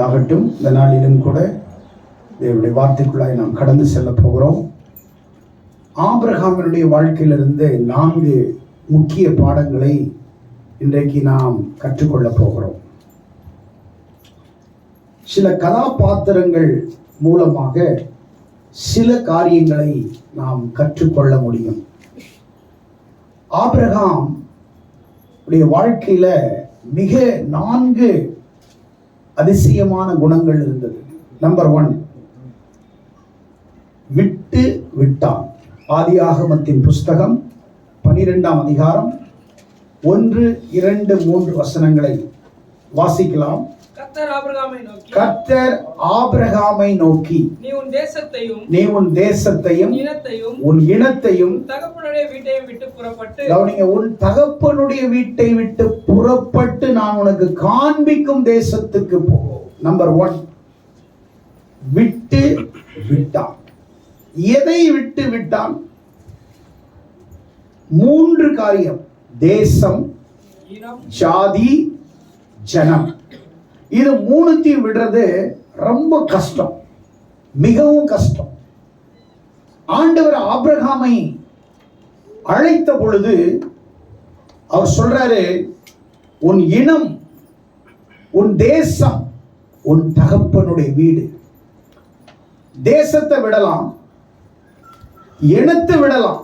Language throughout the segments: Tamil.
ஆகட்டும். இந்த நாளிலும் கூட தேவனுடைய வார்த்தைக்குள்ளாய் நாம் கடந்து செல்ல போகிறோம். ஆபிரகாமினுடைய வாழ்க்கையிலிருந்து 4 முக்கிய பாடங்களை இன்றைக்கு நாம் கற்றுக்கொள்ள போகிறோம். சில கதாபாத்திரங்கள் மூலமாக சில காரியங்களை நாம் கற்றுக்கொள்ள முடியும். ஆபிரகாம் உடைய வாழ்க்கையில மிக 4 அதிசயமான குணங்கள் இருந்தது. நம்பர் 1, விட்டு விட்டான். ஆதியாகமத்தின் புஸ்தகம் 12ஆம் அதிகாரம் 1, 2, 3 வசனங்களை வாசிக்கலாம். கர்த்தர் ஆபிரகாமை நோக்கி நீ உன் தேசத்தையும் உன் இனத்தையும் தகப்பனுடைய வீட்டையும் விட்டு புறப்பட்டு உன் தகப்பனுடைய வீட்டை விட்டு புறப்பட்டு நான் உனக்கு காண்பிக்கும் தேசத்துக்கு போ. நம்பர் 1, விட்டு விட்டான். எதை விட்டு விட்டான்? 3 காரியம்: தேசம், ஜாதி, ஜனம். இது 3த்தையும் விடுறது ரொம்ப கஷ்டம், மிகவும் கஷ்டம். ஆண்டவர் ஆபிரகாமை அழைத்த பொழுது அவர் சொல்றாரு, உன் இனம், உன் தேசம், உன் தகப்பனுடைய வீடு. தேசத்தை விடலாம், இனத்தை விடலாம்,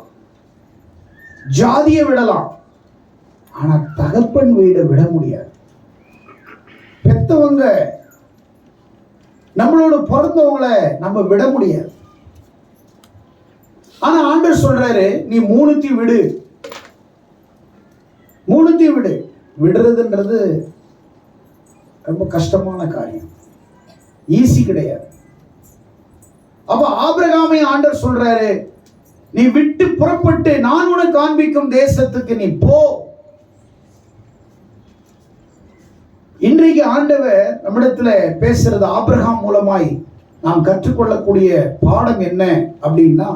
ஜாதியை விடலாம், ஆனா தகப்பன் வீடை விட முடியாது. பெத்தவங்க, நம்மளோட பிறந்தவங்களை நம்ம விட முடியாது. ஆனா ஆண்டவர் சொல்றாரு, நீ 3த்தையும் விடு. 3த்தையும் விடு. விடுறதுன்றது ரொம்ப கஷ்டமான காரியம், ஈஸி கிடையாது. அப்ப ஆபிரகாமை ஆண்டவர் சொல்றாரு, நீ விட்டு புறப்பட்டு நான் உனக்கு காண்பிக்கும் தேசத்துக்கு நீ போ. இன்றைக்கு ஆண்டவர் நம்மிடத்துல பேசுறது ஆபிரகாம் மூலமாய் நாம் கற்றுக்கொள்ளக்கூடிய பாடம் என்ன அப்படின்னா,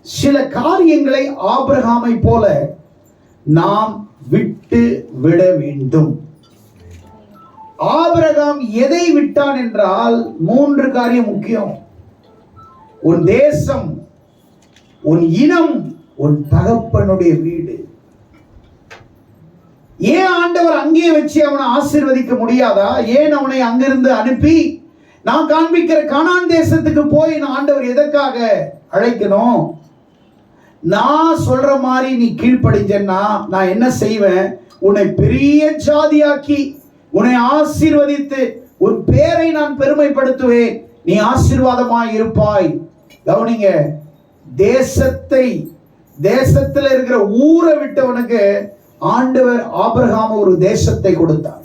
சில காரியங்களை ஆபிரகாமை போல நாம் விட்டு விட வேண்டும். ஆபிரகாம் எதை விட்டான் என்றால் 3 காரியம் முக்கியம்: உன் தேசம், உன் இனம், உன் தகப்பனுடைய வீடு. ஏன் ஆண்டவர் அங்கே வச்சு அவனை ஆசீர்வதிக்க முடியாதா? ஏன் அவனை அங்கிருந்து அனுப்பி நான் காண்பிக்கிற கானான் தேசத்துக்கு போய் நான் ஆண்டவர் எதற்காக அழைக்கணும்? நான் சொல்ற மாதிரி நீ கீழ்ப்படிஞ்சன்னா நான் என்ன செய்வேன்? உன்னை பெரிய ஜாதியாக்கி உன்னை ஆசீர்வதித்து உன் பேரை நான் பெருமைப்படுத்துவேன், நீ ஆசீர்வாதமாய் இருப்பாய். கவனிங்க, தேசத்துல இருக்கிற ஊரை விட்டவனுக்கு ஆண்டவர் ஆபிரகாம் ஒரு தேசத்தை கொடுத்தார்,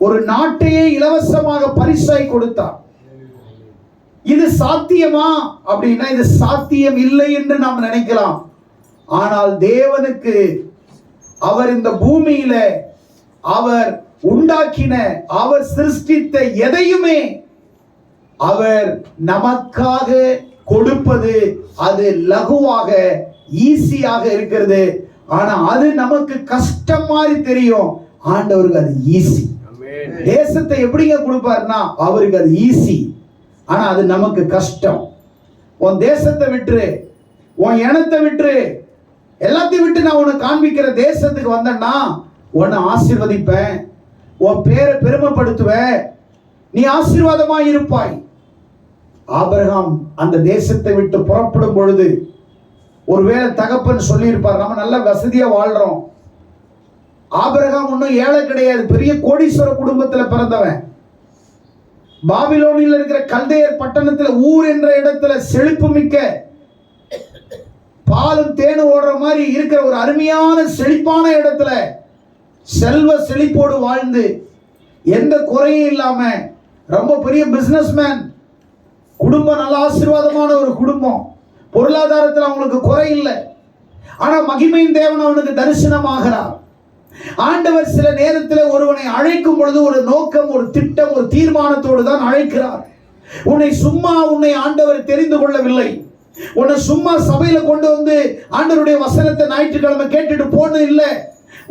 ஒரு நாட்டையே இலவசமாக பரிசாய் கொடுத்தார். இது சாத்தியமா அப்படின்னா இது சாத்தியம் இல்லை என்று நாம் நினைக்கலாம். ஆனால் தேவனுக்கு அவர் இந்த பூமியில அவர் உண்டாக்கின, அவர் சிருஷ்டித்த எதையுமே அவர் நமக்காக கொடுப்பது அது லகுவாக, ஈஸியாக இருக்கிறது. ஆனா அது நமக்கு கஷ்டம் மாதிரி தெரியும், ஆண்டவருக்கு அது ஈஸி. தேசத்தை எப்படிங்க கொடுப்பாருன்னா அவருக்கு அது ஈஸி, ஆனா அது நமக்கு கஷ்டம். உன் தேசத்தை விட்டுரு, உன் இனத்தை விட்டுரு, எல்லாத்தையும் விட்டு நான் உனக்கு காண்பிக்கிற தேசத்துக்கு வந்தேன்னா உன்னை ஆசீர்வதிப்பேன், உன் பேரை பெருமைப்படுத்துவேன், நீ ஆசீர்வாதமாய் இருப்பாய். ஆபிரகாம் அந்த தேசத்தை விட்டு புறப்படும் பொழுது ஒருவேளை தகப்பன் சொல்லி இருப்பார், நம்ம நல்ல வசதியா வாழ்றோம். ஆபிரகாம் ஒன்னும் ஏழை கிடையாது, பெரிய கோடீஸ்வர குடும்பத்துல பிறந்தவன். பாபிலோனில் இருக்கிற கல்தேயர் பட்டணத்துல, ஊர் என்ற இடத்துல செழிப்பு மிக்க, பாலும் தேனும் ஓடுற மாதிரி இருக்கிற ஒரு அருமையான செழிப்பான இடத்துல செல்வ செழிப்போடு வாழ்ந்து எந்த குறையும் இல்லாம ரொம்ப பெரிய பிசினஸ்மேன் குடும்பம், நல்ல ஆசீர்வாதமான ஒரு குடும்பம். பொருளாதாரத்தில் அவங்களுக்கு குறை இல்லை. ஆனா மகிமையின் தேவன் அவனுக்கு தரிசனமாகிறார். ஆண்டவர் சில நேரத்தில் ஒருவனை அழைக்கும் பொழுது ஒரு நோக்கம், ஒரு திட்டம், ஒரு தீர்மானத்தோடு தான் அழைக்கிறார். உன்னை ஆண்டவர் தெரிந்து கொள்ளவில்லை. உன்னை சும்மா சபையில கொண்டு வந்து ஆண்டவருடைய வசனத்தை ஞாயிற்றுக்கிழமை கேட்டுட்டு போனது இல்லை.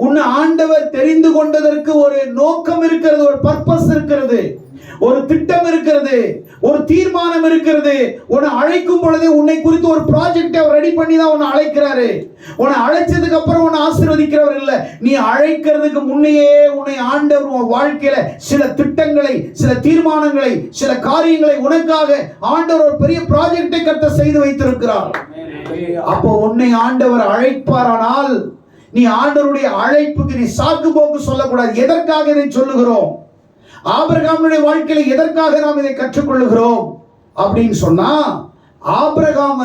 உன்னை ஆண்டவர் தெரிந்து கொண்டதற்கு ஒரு நோக்கம் இருக்கிறது, ஒரு பர்பஸ் இருக்கிறது, ஒரு திட்டம் இருக்கிறது, ஒரு தீர்மானம் இருக்கிறது. உன்னை அழைக்கும் பொழுதே உன்னை குறித்து ஒரு ப்ராஜெக்ட் அவர் ரெடி பண்ணி தான் உன்னை அழைக்கிறாரு. உன்னை அழைச்சதுக்கு அப்புறம் உன்னை ஆசீர்வதிக்கிறவர் இல்லை. நீ அழைக்கிறதுக்கு முன்னையே உன்னை ஆண்டவர் உன் வாழ்க்கையில சில திட்டங்களை, சில தீர்மானங்களை, சில காரியங்களை உனக்காக ஆண்டவர் ஒரு பெரிய ப்ராஜெக்டை கர்த்தர் செய்து வைத்திருக்கிறார். அப்போ உன்னை ஆண்டவர் அழைப்பாரானால் நீ ஆண்டவருடைய அழைப்புக்கு நீ சாக்கு போக்கு சொல்லக்கூடாது. எதற்காக இதை சொல்லுகிறோம்? ஆபிரகாமுடைய வாழ்க்கையில எதற்காக நாம் இதை கற்றுக்கொள்ளுகிறோம் அப்படின்னு சொன்னா, ஆபிரகாம்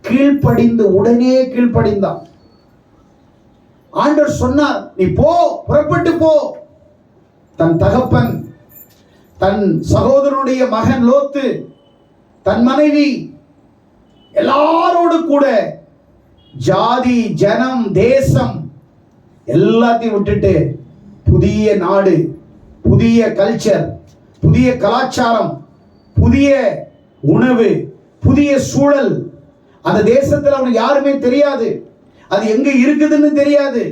கீழ்ப்படிந்து உடனே கீழ்ப்படிந்தான். ஆண்டவர் சொன்னார், நீ போ, புறப்பட்டு போ. தன் தகப்பன், தன் சகோதரனுடைய மகன் லோத்து, தன் மனைவி எல்லாரோடு கூட ஜாதி, ஜனம், தேசம் எல்லாத்தையும் விட்டுட்டு புதிய நாடு, புதிய கல்ச்சர், புதிய கலாச்சாரம், புதிய உணவு, புதிய சூழல். அந்த தேசத்தில் அவனுக்கு யாருமே தெரியாது, அது எங்க இருக்குதுன்னு தெரியாது,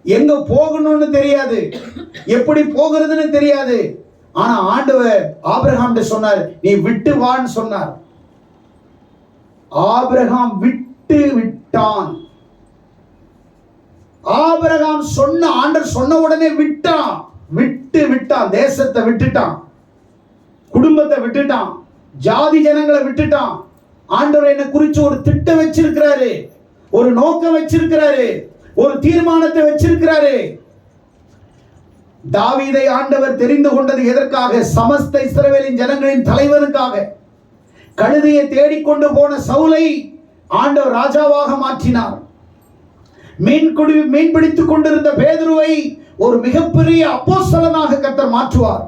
எங்க போகணும்னு தெரியாது, எப்படி போகிறதுன்னு தெரியாது. ஆனா ஆண்டவர் ஆபிரகாம் சொன்னார், நீ விட்டு வான்னு சொன்னார். ஆபிரகாம் விட்டு விட்டான். ஆபிரகாம் ஆண்டவர் சொன்ன உடனே விட்டான். தேசத்தை விட்டுட்டான், குடும்பத்தை விட்டுட்டான், ஜாதி ஜனங்களை விட்டுட்டான். ஆண்டவர் என்ன குறித்து ஒரு திட்டம் வச்சிருக்கிறாரு, ஒரு நோக்கம் வச்சிருக்கிறாரு, ஒரு தீர்மானத்தை வச்சிருக்கிறாரு. தாவீதை ஆண்டவர் தெரிந்து கொண்டது எதற்காக? சமஸ்த இஸ்ரவேலின் ஜனங்களின் தலைவனுக்காக. கழுதையை தேடிக்கொண்டு போன சவுலை ஆண்டவர் ராஜாவாக மாற்றினார். மீன் பிடித்துக் கொண்டிருந்த பேதுருவை ஒரு மிகப்பெரிய அப்போஸ்தலனாக கர்த்தர் மாற்றுவார்.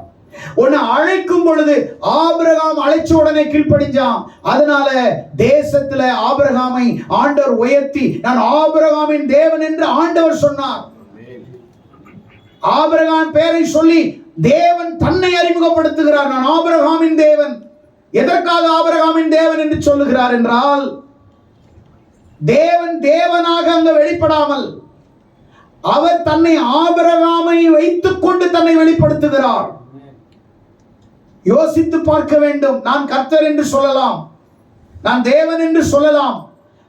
உன்னை அழைக்கும் பொழுது ஆபிரகாம் அழைச்ச உடனே கீழ்ப்படிஞ்சான். அதனால தேசத்துல ஆபிரகாமை ஆண்டவர் உயர்த்தி, நான் ஆபிரகாமின் தேவன் என்று ஆண்டவர் சொன்னார். ஆபிரகாம் பேரை சொல்லி தேவன் தன்னை அறிமுகப்படுத்துகிறார். நான் ஆபிரகாமின் தேவன். எதற்காக ஆபிரகாமின் தேவன் என்று சொல்லுகிறார் என்றால், தேவன் தேவனாக அங்கு வெளிப்படாமல் அவர் தன்னை ஆபிரகாமை வைத்துக் கொண்டு தன்னை வெளிப்படுத்துகிறார். யோசித்து பார்க்க வேண்டும். நான் கர்த்தர் என்று சொல்லலாம், நான் தேவன் என்று சொல்லலாம்.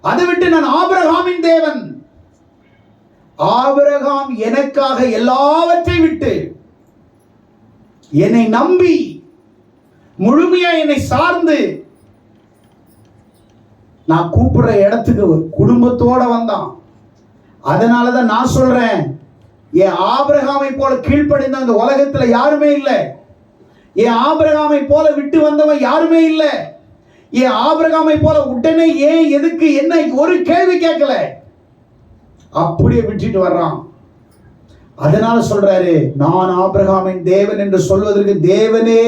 அதை விட்டு நான் ஆபிரகாமின் தேவன். ஆபிரகாம் எனக்காக எல்லாவற்றை விட்டு என்னை நம்பி முழுமையா என்னை சார்ந்து நான் கூப்பிடுற இடத்துக்கு குடும்பத்தோட வந்தான். அதனாலதான் நான் சொல்றேன், என் ஆபிரகாமை போல கீழ்ப்படிந்த அந்த உலகத்துல யாருமே இல்லை. என் ஆபிரகாமை போல விட்டு வந்தவன் யாருமே இல்லை. என் ஆபிரகாமை போல உடனே ஏன், எதுக்கு, என்ன ஒரு கேள்வி கேட்கல, அப்படியே விட்டுட்டு வர்றான். அதனால சொல்றாரு, நான் ஆபிரகாமின் தேவன் என்று சொல்வதற்கு தேவனே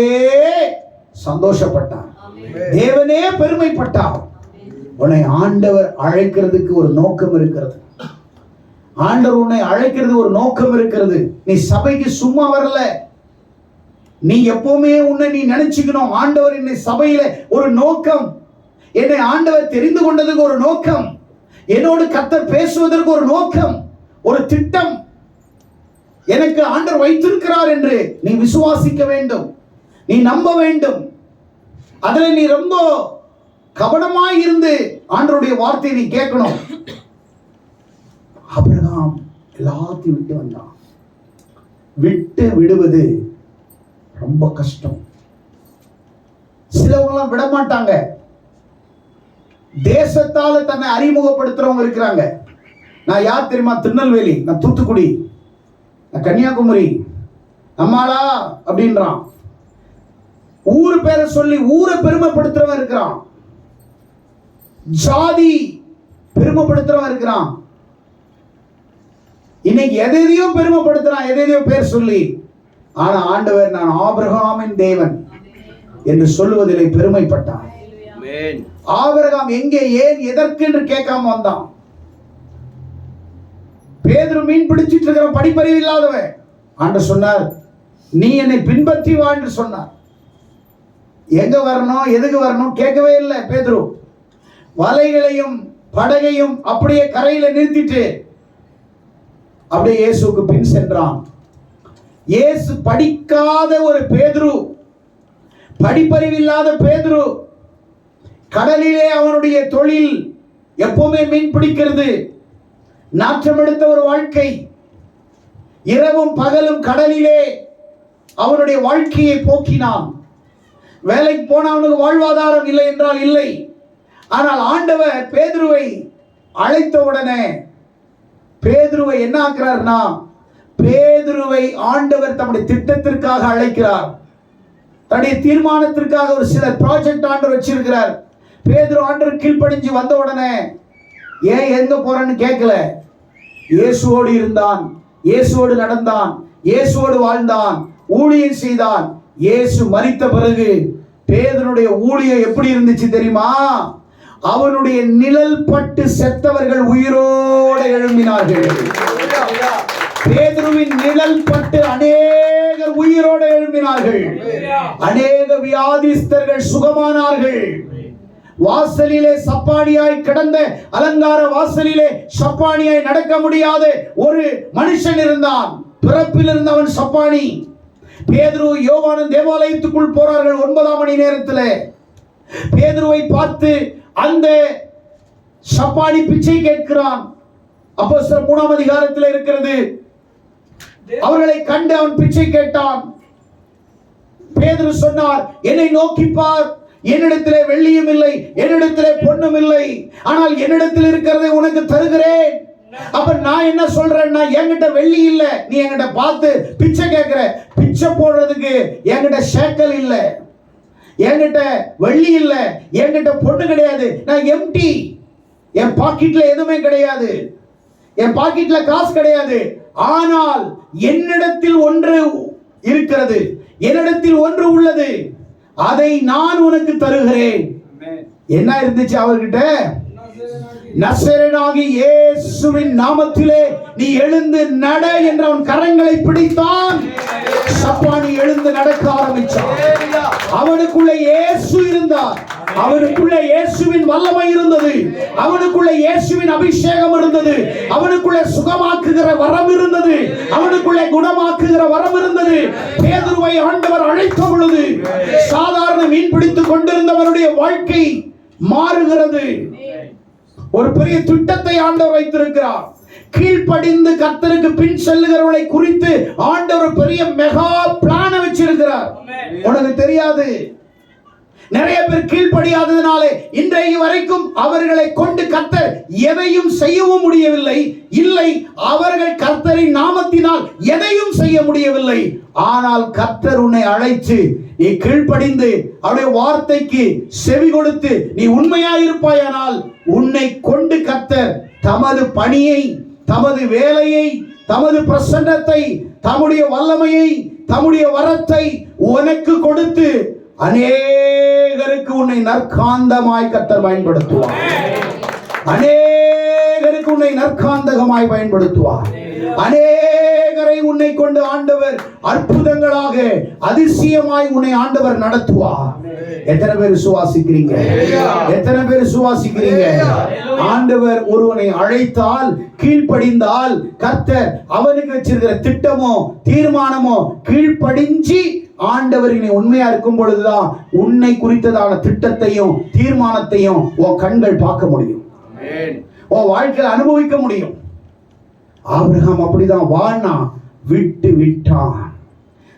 சந்தோஷப்பட்டார், தேவனே பெருமைப்பட்டார். உன்னை ஆண்டவர் அழைக்கிறதுக்கு ஒரு நோக்கம் இருக்கிறது. ஆண்டவர் உன்னை அழைக்கிறது ஒரு நோக்கம் இருக்கிறது. நீ சபைக்கு சும்மா வரல. நீ எப்பவுமே உன்னை நீ நினைச்சுக்கணும், ஆண்டவர் என்னை சபையில ஒரு நோக்கம், என்னை ஆண்டவர் தெரிந்து கொண்டதுக்கு ஒரு நோக்கம், என்னோடு கர்த்தர் பேசுவதற்கு ஒரு நோக்கம், ஒரு திட்டம் எனக்கு ஆண்டவர் வைத்திருக்கிறார் என்று நீ விசுவாசிக்க வேண்டும், நீ நம்ப வேண்டும். அதில் நீ ரொம்ப கவனமாய் இருந்து ஆண்டவருடைய வார்த்தையை நீ கேட்கணும். ஆபிரகாம் எல்லாத்தையும் விட்டு வந்தான். விட்டு விடுவது ரொம்ப கஷ்டம். சிலவங்களாம் விட மாட்டாங்க. தேசத்தால தன்னை அறிமுகப்படுத்துறவங்க இருக்கிறாங்க. நான் யார் தெரியுமா? திருநெல்வேலி, நான் தூத்துக்குடி, நான் கன்னியாகுமரி, நம்மாளா அப்படின்றான். ஊரு பேரை சொல்லி ஊரை பெருமைப்படுத்துறவன் இருக்கிறான். ஜாதி பெருமைப்படுத்துறவன் இருக்கிறான். இன்னைக்கு எதையோ பெருமைப்படுத்துறான், எதையோ பேர் சொல்லி. ஆனா ஆண்டவர் நான் ஆபிரகாமின் தேவன் என்று சொல்லுவதிலே பெருமைப்பட்டான். ஆபிரகாம் எங்கே, ஏன், எதற்கு என்று கேட்காம வந்தான். பேதுரு மீன் பிடிச்சிட்டு இருக்கிற படிப்பறிவு இல்லாதவன். ஆண்டவர் சொன்னார், நீ என்னை பின்பற்றி வா என்று சொன்னார். எங்க வரணும், எதுக்கு வரணும் கேட்கவே இல்லை. பேதுரு வலைகளையும் படகையும் அப்படியே கரையில நிறுத்திட்டு அப்படியே இயேசுவுக்கு பின் சென்றான். இயேசு படிக்காத ஒரு பேதுரு, படிப்பறிவில்லாத பேதுரு, கடலிலே அவனுடைய தொழில் எப்பவுமே மீன் பிடிக்கிறது, நாற்றம் எடுத்த ஒரு வாழ்க்கை, இரவும் பகலும் கடலிலே அவனுடைய வாழ்க்கையை போக்கினான். வேலைக்கு போன அவனுக்கு வாழ்வாதாரம் இல்லை என்றால் இல்லை. ஆனால் ஆண்டவர் பேதுருவை அழைத்த உடனே பேதுருவை என்ன ஆக்குறார்னா, பேதுருவை ஆண்டவர் தம்முடைய திட்டத்திற்காக அழைக்கிறார். தன்னுடைய தீர்மானத்திற்காக ஒரு சில ப்ராஜெக்ட் ஆண்டவர் வச்சிருக்கிறார். பேதுரு ஆண்டவர் கீழ்ப்படிஞ்சு வந்த உடனே ஏன் எங்க போறன்னு கேட்கல. இயேசுவோடு இருந்தான், இயேசுவோடு நடந்தான், இயேசுவோடு வாழ்ந்தான், ஊழியம் செய்தான். இயேசு மரித்த பிறகு பேதுருடைய ஊழியம் எப்படி இருந்துச்சு தெரியுமா? அவனுடைய நிழல் பட்டு செத்தவர்கள் உயிரோடு எழும்பினார்கள். பேதுருவின் நிழல் பட்டு அநேகர் உயிரோடு எழும்பினார்கள். அநேக வியாதிஸ்தர்கள் சுகமானார்கள். வாசலிலே சப்பானியாய் கிடந்த, அலங்கார வாசலிலே சப்பானியாய் நடக்க முடியாத ஒரு மனுஷன் இருந்தான். பிறப்பில் இருந்த அவன் சப்பானி. பேதுரு யோவானும் தேவாலயத்துக்குள் போறார்கள் 9ஆம் மணி நேரத்தில். பேதுருவை பார்த்து அந்த சப்பானி பிச்சை கேட்கிறான். அப்போஸ்தலர் 3ஆம் அதிகாரத்தில் இருக்கிறது. அவர்களை கண்டு அவன் பிச்சை கேட்டான். பேதுரு சொன்னார், என்னை நோக்கி பார், என்னிடத்திலே வெள்ளியும் இல்லை, என்னிடத்திலே பொன்னும் இல்லை, ஆனால் என்னிடத்தில் இருக்கிறதை உனக்கு தருகிறேன். அப்ப நான் என்ன சொல்றேன்னா, என்கிட்ட வெள்ளி இல்ல, நீ என்கிட்ட பார்த்து பிச்சை கேட்கிற. பிச்சை போடுறதுக்கு என்கிட்ட சேக்கல் இல்ல, என்கிட்ட வெள்ளி இல்ல, என்கிட்ட பொண்ணு கிடையாது, நான் எம்டி. என் பாக்கெட்ல எதுவுமே கிடையாது, என் பாக்கெட்ல காசு கிடையாது. ஆனால் என்னிடத்தில் ஒன்று இருக்கிறது, என்னிடத்தில் ஒன்று உள்ளது, அதை நான் உனக்கு தருகிறேன். என்ன இருந்துச்சு அவர்கிட்ட? நசரேயனாகிய இயேசுவின் நாமத்திலே நீ எழுந்து நட என்று அவன் கரங்களை பிடித்தான். சப்பானி எழுந்து நடக்க ஆரம்பிச்சான். அவனுக்குள்ள இயேசு இருந்தார், அவனுக்குள்ள இயேசுவின் வல்லமை இருந்தது, அவனுக்குள்ள இயேசுவின் அபிஷேகம் இருந்தது, அவனுக்குள்ள சுகமாக்குகிற வரம் இருந்தது, அவனுக்குள்ள குணமாக்குகிற வரம் இருந்தது. பேதுருவை ஆண்டவர் அழைத்த பொழுது சாதாரண மீன் பிடித்துக் கொண்டிருந்தவனுடைய வாழ்க்கை மாறுகிறது. ஒரு பெரிய திட்டத்தை ஆண்டவர் வைத்திருக்கிறார். கீழ்ப்படிந்து கர்த்தருக்கு பின் செல்லுகிறவர்களை குறித்து ஆண்டவர் பெரிய மெகா பிளான வச்சிருக்கிறார். உனக்கு தெரியாது, நிறைய பேர் கீழ்ப்படியாததினாலே இன்றைய வரைக்கும் அவர்களை கொண்டு கர்த்தர் எதையும் செய்யவும் முடியவில்லை. இல்லை, அவர்கள் கர்த்தரின் நாமத்தினால் எதையும் செய்ய முடியவில்லை. ஆனால் கர்த்தர் உன்னை அழைத்து நீ கீழ்ப்படிந்து அவருடைய வார்த்தைக்கு செவி கொடுத்து நீ உண்மையாயிருப்பாயானால் உன்னை கொண்டு கர்த்தர் தமது பணியை, தமது வேலையை, தமது பிரசன்னத்தை, தம்முடைய வல்லமையை, தம்முடைய வரத்தை உனக்கு கொடுத்து அநேகருக்கு உன்னை நற்காந்தமாய் கர்த்தர் பயன்படுத்துவார். அநேகருக்கு உன்னை நற்காந்தகமாய் பயன்படுத்துவார். அநேகரை உன்னை கொண்டு ஆண்டவர் அற்புதங்களாக அதிசயமாய் உன்னை ஆண்டவர் நடத்துவார். எத்தனை பேர் சுவாசிக்கிறீங்க? எத்தனை பேர் சுவாசிக்கிறீங்க? ஆண்டவர் ஒருவனை அழைத்தால், கீழ்ப்படிந்தால், கர்த்தர் அவனுக்கு வச்சிருக்கிற திட்டமோ தீர்மானமோ கீழ்ப்படிஞ்சு ஆண்டவரினை உண்மையா இருக்கும் பொழுதுதான் உன்னை குறித்ததான திட்டத்தையும் தீர்மானத்தையும் உன் கண்கள் பார்க்க முடியும், உன் வாழ்க்கையில் அனுபவிக்க முடியும். ஆபிரகாம் அப்படிதான் வாழ்ந்தான். விட்டு விட்டான்,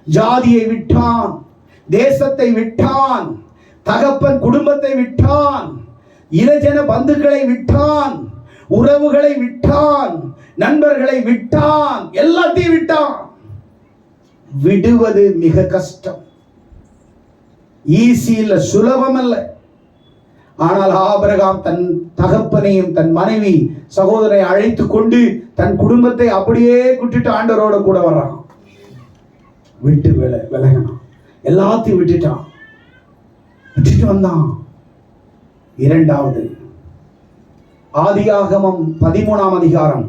ஜாதியை விட்டான், தேசத்தை விட்டான், தகப்பன் குடும்பத்தை விட்டான், இளஜன பந்துக்களை விட்டான், உறவுகளை விட்டான், நண்பர்களை விட்டான், எல்லாத்தையும் விட்டான். விடுவது மிக கஷ்டம், ஈஸி இல்ல, சுலபம் அல்ல. ஆனால் ஆபிரகாம் தன் தகப்பனையும் தன் மனைவி சகோதரனை அழைத்து கொண்டு தன் குடும்பத்தை அப்படியே விட்டுட்டு ஆண்டவரோட கூட வர்றான். விட்டு விலகினான், எல்லாத்தையும் விட்டுட்டான், விட்டுட்டு வந்தான். இரண்டாவது ஆதியாகமம் 13ஆம் அதிகாரம்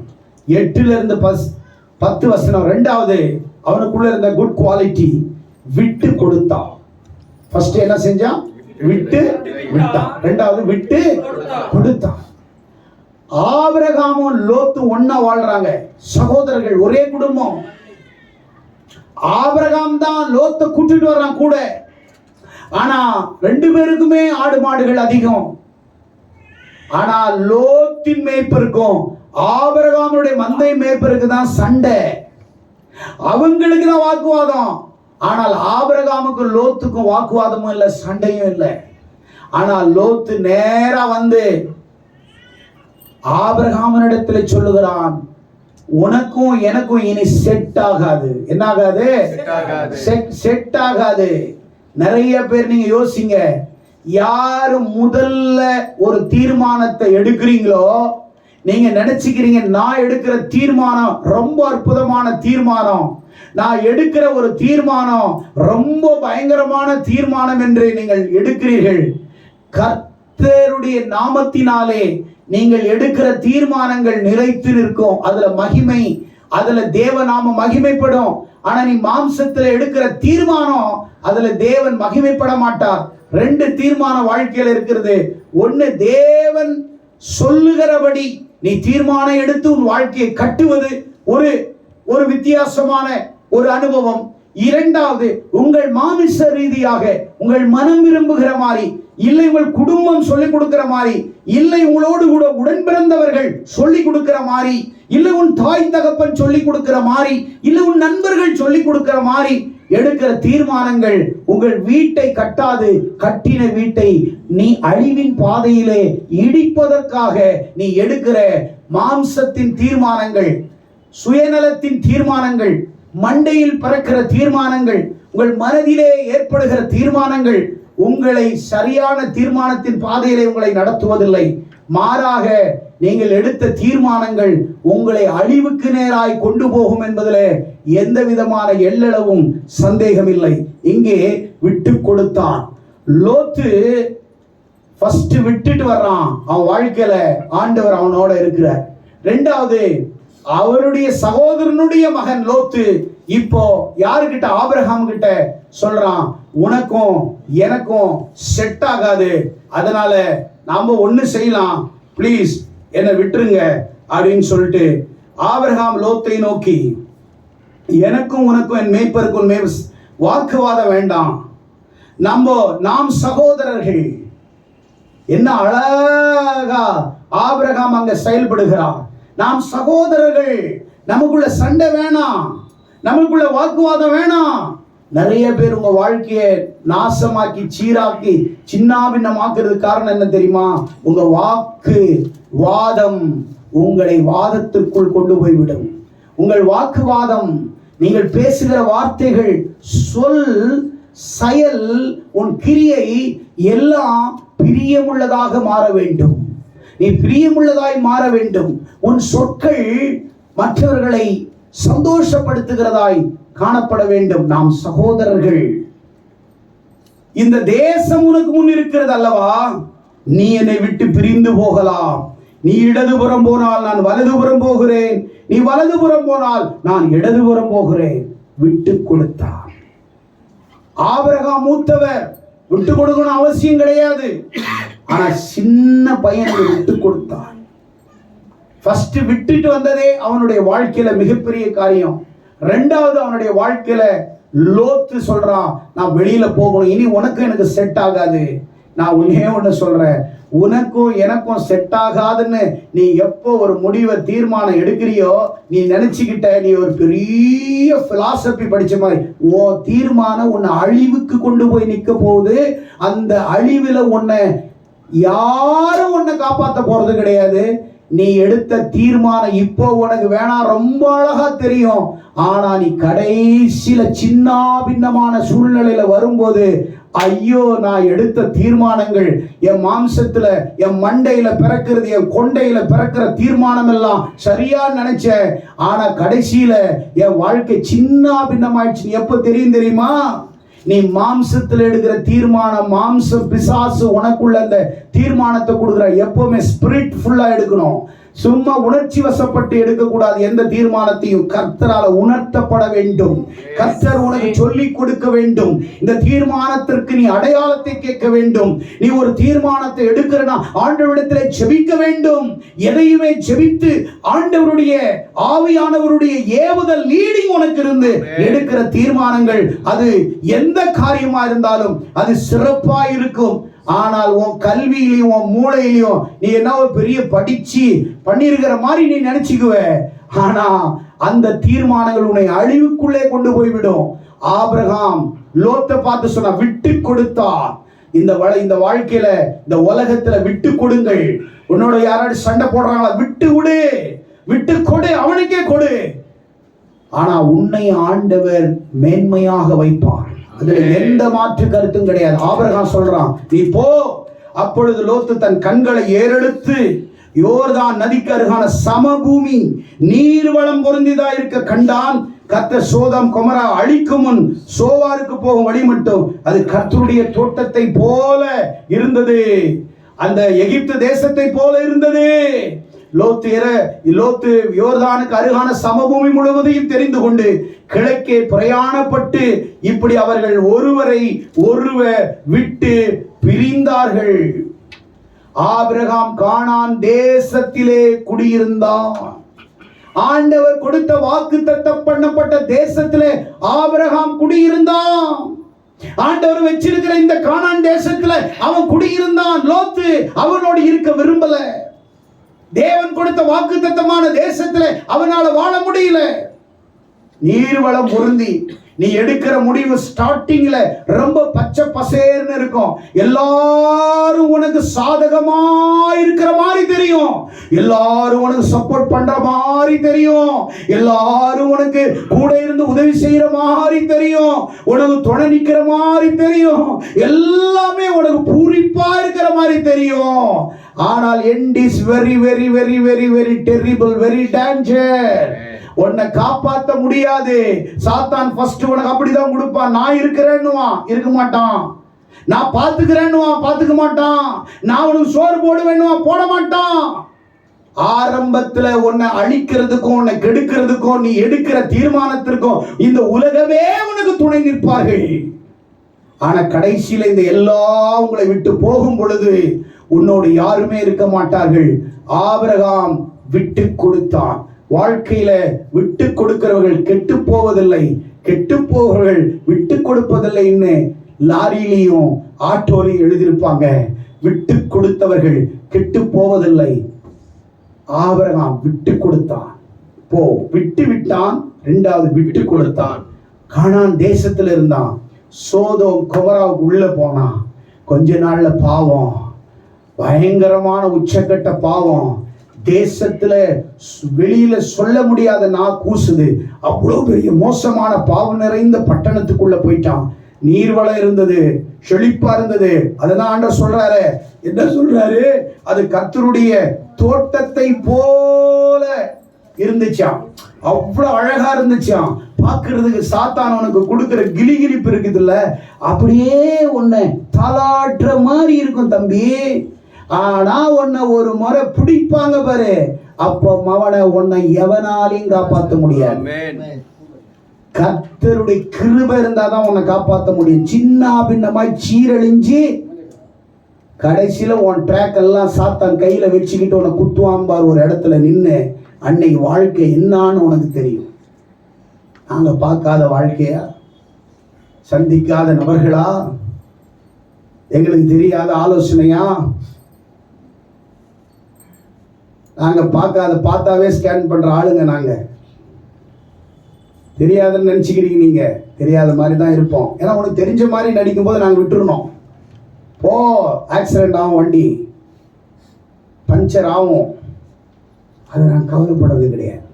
8 10 வசனம். இரண்டாவது அவனுக்குள்ள இருந்த குட் குவாலிட்டி, விட்டு கொடுத்தான். ஃபர்ஸ்ட் என்ன செஞ்சான்? விட்டு விட்டான். இரண்டாவது விட்டு கொடுத்தான். ஆபிரகாமும் லோத்து ஒண்ணா வாழ்றாங்க, சகோதரர்கள், ஒரே குடும்பம். ஆபிரகாம் தான் லோத்தை கூட்டிட்டு வர்றான் கூட. ஆனா ரெண்டு பேருக்குமே ஆடு மாடுகள் அதிகம். ஆனா லோத்தின் மேய்ப்பருக்கும் ஆபிரகாமுடைய மந்தை மேய்ப்பருக்கு தான் சண்டை, அவங்களுக்கு தான் வாக்குவாதம். ஆனால் ஆபிரகாமுக்கும் லோத்துக்கும் வாக்குவாதமும் இல்லை, சண்டையும் இல்லை. ஆனால் லோத்து நேரா வந்து ஆபிரகாமினிடத்தில் சொல்லுகிறான், உனக்கும் எனக்கும் இனி செட் ஆகாது. என்ன ஆகாது? செட் ஆகாது. நிறைய பேர் நீங்க யோசிங்க, யாரு முதல்ல ஒரு தீர்மானத்தை எடுக்கிறீங்களோ நீங்க நினைச்சுக்கிறீங்க நான் எடுக்கிற தீர்மானம் ரொம்ப அற்புதமான தீர்மானம், நான் எடுக்கிற ஒரு தீர்மானம் ரொம்ப பயங்கரமான தீர்மானம் என்று நீங்கள் எடுக்கிறீர்கள். கர்த்தருடைய நாமத்தினாலே நீங்கள் எடுக்கிற தீர்மானங்கள் நிலைத்து இருக்கும், அதுல மகிமை, அதுல தேவநாம மகிமைப்படும். ஆனா நீ மாம்சத்துல எடுக்கிற தீர்மானம் அதுல தேவன் மகிமைப்பட மாட்டார். ரெண்டு தீர்மானம் வாழ்க்கையில் இருக்கிறது. ஒன்னு, தேவன் சொல்லுகிறபடி நீ தீர்மானம் எடுத்து உன் வாழ்க்கையை கட்டுவது ஒரு வித்தியாசமான ஒரு அனுபவம். இரண்டாவது, உங்கள் மாமிச ரீதியாக உங்கள் மனம் விரும்புகிற மாதிரி, இல்லை உங்கள் குடும்பம் சொல்லிக் கொடுக்கிற மாதிரி, இல்லை உங்களோடு கூட உடன் பிறந்தவர்கள் சொல்லிக் கொடுக்கிற மாதிரி, இல்லை உன் தாய் தகப்பன் சொல்லிக் கொடுக்கிற மாதிரி, இல்லை உன் நண்பர்கள் சொல்லிக் கொடுக்கிற மாதிரி எடுக்கிற தீர்மானங்கள் உங்கள் வீட்டை கட்டாது. கட்டின வீட்டை நீ அழிவின் பாதையிலே இடிப்பதற்காக நீ எடுக்கிற மாம்சத்தின் தீர்மானங்கள், சுயநலத்தின் தீர்மானங்கள், மண்டையில் பறக்கிற தீர்மானங்கள், உங்கள் மனதிலே ஏற்படுகிற தீர்மானங்கள் உங்களை சரியான தீர்மானத்தின் பாதையிலே உங்களை நடத்துவதில்லை. மாறாக நீங்கள் எடுத்த தீர்மானங்கள் உங்களை அழிவுக்கு நேராய் கொண்டு போகும் என்பதில் எந்த விதமான எள்ளளவும் சந்தேகம் இல்லை. இங்கே விட்டு கொடுத்தான். லோத்து ஃபர்ஸ்ட் விட்டுட்டு வர்றான், அவன் வாழ்க்கையில ஆண்டவர் அவனோட இருக்கிறார். ரெண்டாவது, அவருடைய சகோதரனுடைய மகன் லோத்து இப்போ யாருக்கிட்ட? ஆபிரகாம் கிட்ட சொல்றான், உனக்கும் எனக்கும் செட் ஆகாது, அதனால நாம ஒண்ணு செய்யலாம், பிளீஸ் என்னை விட்டுருங்க அப்படின்னு சொல்லிட்டு ஆபிரகாம் லோத்தை நோக்கி, எனக்கும் உனக்கும் என் மேய்ப்பருக்கும் வாக்குவாதம் வேண்டாம், நாம் சகோதரர்கள். என்ன அழகா ஆபிரகாம் அங்க செயல்படுகிறார். நாம் சகோதரர்கள், நமக்குள்ள சண்டை வேணாம், நமக்குள்ள வாக்குவாதம் வேணாம். நிறைய பேர் உங்க வாழ்க்கையை நாசமாக்கி சீராக்கி சின்னாபின்னமாக்குறது காரணம் என்ன தெரியுமா? உங்க வாக்கு வாதம் உங்களை வாதத்திற்குள் கொண்டு போய்விடும். உங்கள் வாக்குவாதம், நீங்கள் பேசுகிற வார்த்தைகள், சொல், செயல், உன் கிரியை எல்லாம் பிரியமுள்ளதாக மாற வேண்டும். நீ பிரியமுள்ளதாய் மாற வேண்டும். உன் சொற்கள் மற்றவர்களை சந்தோஷப்படுத்துகிறதாய் காணப்பட வேண்டும். நாம் சகோதரர்கள். இந்த தேசம் உனக்கு முன் இருக்கிறது அல்லவா? நீ என்னை விட்டு பிரிந்து போகலாம். நீ இடதுபுறம் போனால் நான் வலதுபுறம் போகிறேன், நீ வலதுபுறம் போனால் நான் இடதுபுறம் போகிறேன். விட்டு கொடுத்தார். ஆபிரகாம் மூத்தவர், விட்டு கொடுக்கணும் அவசியம் கிடையாது. ஆனா சின்ன பையனுக்கு விட்டு கொடுத்தான். ஃபர்ஸ்ட் விட்டுட்டு வந்ததே அவனுடைய வாழ்க்கையில மிகப்பெரிய காரியம். ரெண்டாவது, அவனுடைய வாழ்க்கையில லோத்து சொல்றான், நான் வெளியில போகணும், இனி உனக்கும் எனக்கு செட் ஆகாது. நான் ஒன்னே ஒண்ணு சொல்றேன், உனக்கும் எனக்கும் செட் ஆகாதுன்னு நீ எப்போ ஒரு முடிவை தீர்மானம் எடுக்கிறியோ, நீ நினைச்சுக்கிட்ட நீ ஒரு பெரிய பிலாசபி படிச்ச மாதிரி, ஓ தீர்மானம் உன்னை அழிவுக்கு கொண்டு போய் நிக்க போகுது. அந்த அழிவுல உன்னை யாரும் உன்னை காப்பாற்ற போறது கிடையாது. நீ எடுத்த தீர்மானம் இப்போ உனக்கு வேணாம், ரொம்ப அழகா தெரியும். ஆனா நீ கடைசியில சின்ன பின்னமான சூழ்நிலையில வரும்போது, ஐயோ நான் எடுத்த தீர்மானங்கள் என் மாம்சத்துல என் மண்டையில பிறக்கிறது, என் கொண்டையில பிறக்கிற தீர்மானம் எல்லாம் சரியா நினைச்சேன், ஆனா கடைசியில என் வாழ்க்கை சின்ன பின்னமாயிடுச்சு. எப்ப தெரியுமா? நீ மாம்சத்தில் எடுக்கிற தீர்மானம், மாம்ச பிசாசு உனக்குள்ள அந்த தீர்மானத்தை கொடுக்குற. எப்பவுமே ஸ்பிரிட் ஃபுல்லா எடுக்கணும். சும்மா உணர்ச்சி வசப்பட்டு எடுக்கக்கூடாது. எந்த தீர்மானத்தையும் கர்த்தரால உணர்த்தப்பட வேண்டும். கர்த்தர் உனக்கு சொல்லிக் கொடுக்க வேண்டும். இந்த தீர்மானத்திற்கு நீ அடையாளத்தை கேட்க வேண்டும். நீ ஒரு தீர்மானத்தை எடுக்கிறனா ஆண்டவரிடத்திலே ஜெபிக்க வேண்டும். எதையுமே ஜெபித்து ஆண்டவருடைய ஆவியானவருடைய ஏவுதல் லீடிங் உனக்கு இருந்து எடுக்கிற தீர்மானங்கள், அது எந்த காரியமா இருந்தாலும் அது சிறப்பா இருக்கும். ஆனால் உன் கல்வியிலையும் உன் மூளையிலையும் நீ என்ன ஒரு பெரிய படிச்சு பண்ணிருக்கிற மாதிரி நீ நினைச்சுக்குவ. ஆனா அந்த தீர்மானங்கள் உன்னை அழிவுக்குள்ளே கொண்டு போய்விடும். ஆபிரகாம் லோத்தை பார்த்து சொன்னா, விட்டு கொடுத்தா. இந்த வாழ்க்கையில இந்த உலகத்துல விட்டு கொடுங்கள். உன்னோட யாராவது சண்டை போடுறாங்களா, விட்டு விடு, விட்டு கொடு, அவனுக்கே கொடு. ஆனா உன்னை ஆண்டவர் மேன்மையாக வைப்பார். அதுல எந்த மாற்று கருத்தும் கிடையாது. ஆபிரகாம் சொல்றான், நீ போ. அப்பொழுது லோத்து தன் கண்களை ஏறெடுத்து யோர்தான் நதிக்கு அருகான சமபூமி நீர்வளம் பொருந்திதா இருக்க கண்டான். கர்த்தர் சோதம் கொமரா அழிக்கும் முன் சோவாருக்கு போகும் வழி மட்டும் அது கர்த்தருடைய தோட்டத்தை போல இருந்தது, அந்த எகிப்து தேசத்தை போல இருந்தது. லோத்து யோர்தானுக்கு அருகான சமபூமி முழுவதையும் தெரிந்து கொண்டு கிழக்கே பிரயாணப்பட்டு இப்படி அவர்கள் ஒருவர் விட்டு பிரிந்தார்கள். ஆபிரகாம் கானான் தேசத்திலே குடியிருந்தான். ஆண்டவர் கொடுத்த வாக்குத்தத்தம் பண்ணப்பட்ட தேசத்திலே ஆபிரகாம் குடியிருந்தான். ஆண்டவர் வச்சிருக்கிற இந்த கானான் தேசத்துல அவன் குடியிருந்தான். லோத்து அவனோடு இருக்க விரும்பல. தேவன் கொடுத்த வாக்குத்தத்தமான தேசத்துல அவனால வாழ முடியல. நீர்வளம் பொருந்தி நீ எடுக்கிற முடிவு ஸ்டார்டிங்ல ரொம்ப பச்சை பசேர்னு இருக்கும். எல்லாரும் உனக்கு சாதகமா இருக்கிற மாதிரி தெரியும். எல்லாரும் உனக்கு சப்போர்ட் பண்ற மாதிரி தெரியும். எல்லாரும் உனக்கு கூட இருந்து உதவி செய்யற மாதிரி தெரியும். உனக்கு துணை நிக்கிற மாதிரி தெரியும். எல்லாமே உனக்கு பூரிப்பா இருக்கிற மாதிரி தெரியும். ஆனால் end is very very very very very terrible, very danger. உன்னை காப்பாற்ற முடியாது. சாத்தான் ஃபர்ஸ்ட் உனக்கு அப்படிதான் கொடுப்பான். நான் இருக்கிறேன்னுவான், இருக்க மாட்டான். நான் பார்த்துக்கிறேன்னுவான், பார்த்துக்க மாட்டான். நான் உனக்கு சோறு போடுவேன்னுவான், போட மாட்டான். ஆரம்பத்துல உன்னை அழிக்கிறதுக்கும் உன்னை கெடுக்கிறதுக்கும் நீ எடுக்கிற தீர்மானத்திற்கும் இந்த உலகமே உனக்கு துணை நிற்பார்கள். ஆனா கடைசியில இந்த எல்லாம் உங்களை விட்டு போகும் பொழுது உன்னோடு யாருமே இருக்க மாட்டார்கள். ஆபிரகாம் விட்டு கொடுத்தான். வாழ்க்கையில விட்டு கொடுக்கிறவர்கள் கெட்டு போவதில்லை, கெட்டு போவர்கள் விட்டு கொடுப்பதில்லைன்னு லாரியிலையும் ஆட்டோலையும் எழுதியிருப்பாங்க. விட்டு கொடுத்தவர்கள் கெட்டு போவதில்லை. ஆபிரகாம் விட்டு கொடுத்தான். போ, விட்டு விட்டான். இரண்டாவது விட்டு கொடுத்தான். கானான் தேசத்துல இருந்தான். சோதோம் கொமராவுக்கு உள்ள போனான். கொஞ்ச நாள்ல பாவம், பயங்கரமான உச்சக்கட்ட பாவம். தேசத்துல வெளியில சொல்ல முடியாத நான் கூசுது. அவ்வளவு பெரிய மோசமான பாவம் நிறைந்த பட்டணத்துக்குள்ள போயிட்டான். நீர்வளம் இருந்தது, செழிப்பா இருந்தது. அதனால ஆண்டவர் சொல்றாரு, என்ன சொல்றாரு, அது கர்த்தருடைய தோட்டத்தை போல இருந்துச்சாம். அவ்வளவு அழகா இருந்துச்சாம். பார்க்கிறதுக்கு சாத்தான் உனக்கு கொடுக்கிற கிளிகிழிப்பு இருக்குதுல்ல, அப்படியே உன்னை தாளாட்டுற மாதிரி இருக்கும் தம்பி. ஆனா உன்னை ஒரு முறை பிடிப்பாங்க பாரு, அப்ப மவனை உன்னை எவனாலையும் காப்பாற்ற முடியாது. கர்த்தருடைய கிருபை இருந்தாதான் உன்னை காப்பாற்ற முடியும். சின்ன பின்னமாய் சீரழிஞ்சு கடைசியில உன் ட்ராக் எல்லாம் சாத்தான் கையில வச்சுக்கிட்டு உன்னை குத்துவாம்பார் ஒரு இடத்துல நின்று. அன்னைக்கு வாழ்க்கை என்னான்னு உனக்கு தெரியும். நாங்க பார்க்காத வாழ்க்கையா, சந்திக்காத நபர்களா, எங்களுக்கு தெரியாத ஆலோசனையா, நாங்க பார்த்தாவே ஸ்கேன் பண்ற ஆளுங்க. நாங்க தெரியாதுன்னு நினைச்சுக்கிறீங்க. நீங்க தெரியாத மாதிரி தான் இருப்போம். ஏன்னா உனக்கு தெரிஞ்ச மாதிரி நடிக்கும் போது நாங்க விட்டுருணும். போ, ஆக்சிடென்ட் ஆகும், வண்டி பஞ்சர் ஆகும், அதை நான் கவலைப்படுறது கிடையாது.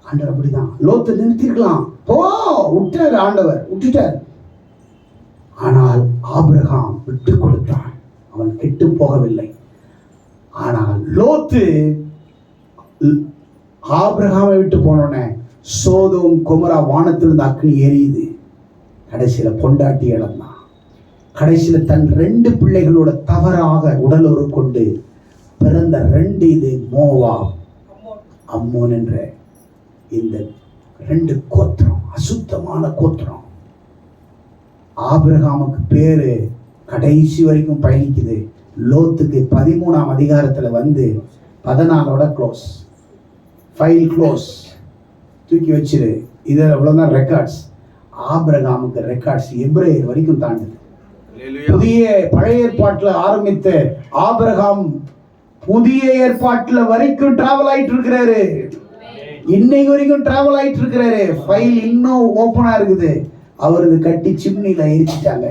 ஆண்டவர் அப்படிதான். லோத்தை நிறுத்திருக்கலாம், போ, விட்டார் ஆண்டவர், விட்டுட்டார். ஆனால் ஆபிரகாம் விட்டு கொடுத்தான். அவன் கெட்டு போகவில்லை. ஆனால் லோத்து ஆபிரகாமை விட்டு போனோடனே சோதோம் கொமரா வானத்திலிருந்து அக்னி எரியுது. கடைசியில பொண்டாட்டி இழந்தான். கடைசியில தன் 2 பிள்ளைகளோட தவறாக உடலுறவு கொண்டு பிறந்த 2 இது மோவாப், அம்மோன். அம்மோன் என்ற இந்த 2 கோத்திரம், அசுத்தமான கோத்திரம். ஆபிரகாமுக்கு பேரு கடைசி வரைக்கும் பயணிக்குது. லோத்துக்கு 13ஆம் அதிகாரத்துல வந்து 14ஓட க்ளோஸ், ஃபைல் க்ளோஸ், தூக்கி வச்சிரு. இது அவ்வளவுதான் ரெக்கார்ட்ஸ். ஆபிரகாமுக்கு ரெக்கார்ட்ஸ் எபிரேயர் வரைக்கும் தாண்டுது. புதிய பழைய ஏற்பாட்டுல ஆரம்பித்த ஆபிரகாம் புதிய ஏற்பாட்டுல வரைக்கும் டிராவல் ஆயிட்டு இருக்கிறாரு. இன்னைக்கு வரைக்கும் டிராவல் ஆயிட்டு இருக்கிறாரு. ஃபைல் இன்னும் ஓப்பனா இருக்குது. அவரது கட்டி சிம்னில எரிச்சிட்டாங்க,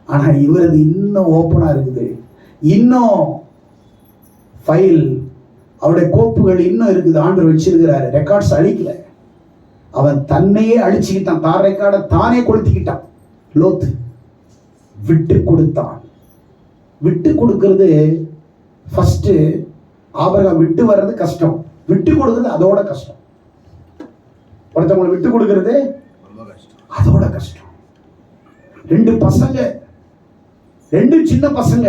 ஆனா இவரது இன்னும் ஓப்பனா இருக்குது. இன்னும் ஃபைல், அவருடைய கோப்புகள் இன்னும் இருக்குது. ஆண்டவர் வச்சிருக்கிறாரு. ரெக்கார்ட்ஸ் அழிக்கல. அவன் தன்னையே அழிச்சுக்கிட்டான். தான் ரெக்கார்டை தானே கொளுத்திக்கிட்டான். லோத்து விட்டு கொடுத்தான். விட்டு கொடுக்கிறது ஃபர்ஸ்ட். ஆபிரகாம் விட்டு வர்றது கஷ்டம், விட்டு கொடுக்கிறது அதோட கஷ்டம். ஒருத்தவங்களை விட்டு கொடுக்கிறது அதோட கஷ்டம். 2 பசங்க, 2 சின்ன பசங்க.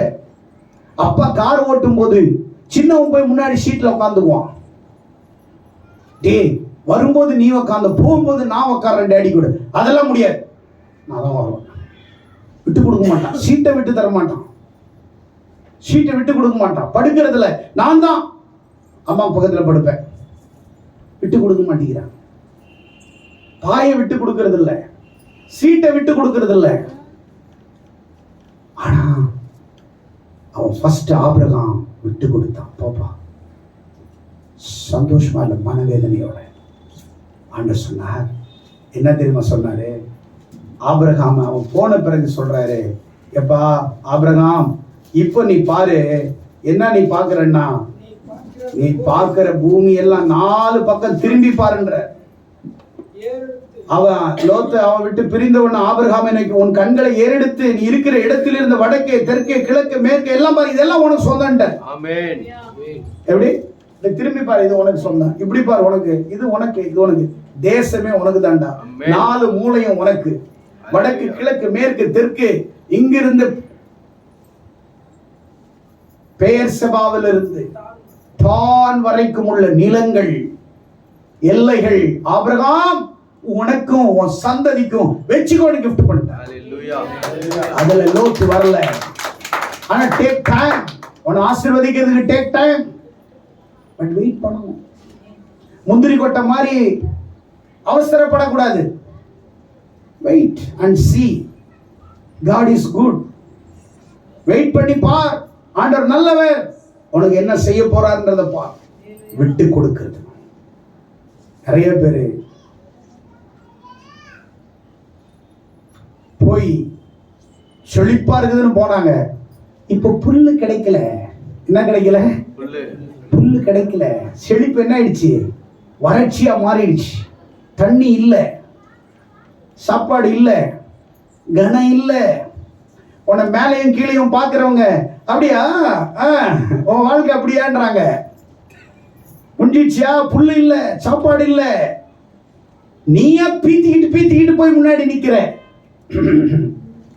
அப்பா கார் ஓட்டும் போது சின்னவன் போய் முன்னாடி சீட்ல உட்காந்துக்குவான். டேய், வரும்போது நீ உட்காந்து, போகும்போது நான் உட்கார்றேன் டேடி கூட. அதெல்லாம் முடியாது, நான் தான் வருவேன். விட்டு கொடுக்க மாட்டான். சீட்டை விட்டு தர மாட்டான். சீட்டை விட்டு கொடுக்க மாட்டான். படுக்கிறதுல நான் தான் அம்மா பக்கத்துல படுப்பேன். விட்டு கொடுக்க மாட்டேங்கிறான். பாயை விட்டு கொடுக்கறது இல்ல, சீட்டை விட்டு கொடுக்கறது இல்ல. ஆனா அவன் ஃபர்ஸ்ட் ஆபிரகாம் விட்டு கொடுத்தான். பாப்பா சந்தோஷமா இல்ல, மனவேதனையோட. ஆண்டவர் சொன்னார், என்ன தெரியுமா சொன்னாரு? ஆபிரகாம் அவன் போன பிறகு சொல்றாரு, எப்பா ஆபிரகாம், இப்ப நீ பாரு, என்ன நீ பாக்குறன்னா, நீ பார்க்கிற பூமி எல்லாம் 4 பக்கம் திரும்பி பாருன்ற. அவன் லோத்து அவன் விட்டு பிரிந்தவன் ஆபிரகாம், எனக்கு உன் கண்களை ஏறெடுத்து நீ இருக்கிற இடத்தில் இருந்த வடக்கே தெற்கே கிழக்கு மேற்கே எல்லாம் பாரு, இதெல்லாம் உனக்கு சொந்தம்ட்ட. ஆமென். எப்படி திரும்பி பாரு, இது உனக்கு சொந்தம். இப்படி பாரு, உனக்கு இது, உனக்கு இது, உனக்கு தேசமே உனக்கு தான்டா. 4 மூலையும் உனக்கு, வடக்கு கிழக்கு மேற்கு தெற்கு. இங்கிருந்து பெயர்செபாவில் இருந்து தான் வரைக்கும் உள்ள நிலங்கள், எல்லைகள் ஆபிரகாம் உனக்கும் உன் சந்ததிக்கும் வெச்சுக்கோடு கிஃப்ட் பண்ணிட்டான். அதுல லோத்து வரல. ஆனா டேக் டைம். உன்னை ஆசீர்வதிக்கிறதுக்கு டேக் டைம். பட் வெயிட் பண்ணணும். முந்திரி கொட்டை மாதிரி அவசரப்படக்கூடாது. Wait and see. God is good. Wait பண்ணி பார், ஆண்டவர் நல்லவர், உனக்கு என்ன செய்ய போறார்ன்றத பார். விட்டு கொடுக்கிறது. நிறைய பேரு போய் செழிப்பா இருக்குதுன்னு போனாங்க. இப்ப புல்லு கிடைக்கல. என்ன கிடைக்கல? புல்லு கிடைக்கல. செழிப்பு என்ன ஆயிடுச்சு? வறட்சியா மாறிடுச்சு. தண்ணி இல்ல, சாப்பாடு இல்ல, கனம் இல்ல. உன்னை மேலையும் கீழையும் பாக்குறவங்க, அப்படியா உன் வாழ்க்கை அப்படியான்றாங்க. முடிஞ்சிச்சியா? புல்லு இல்ல, சாப்பாடு இல்ல. நீயா பீத்திக்கிட்டு போய் முன்னாடி நிக்கிற.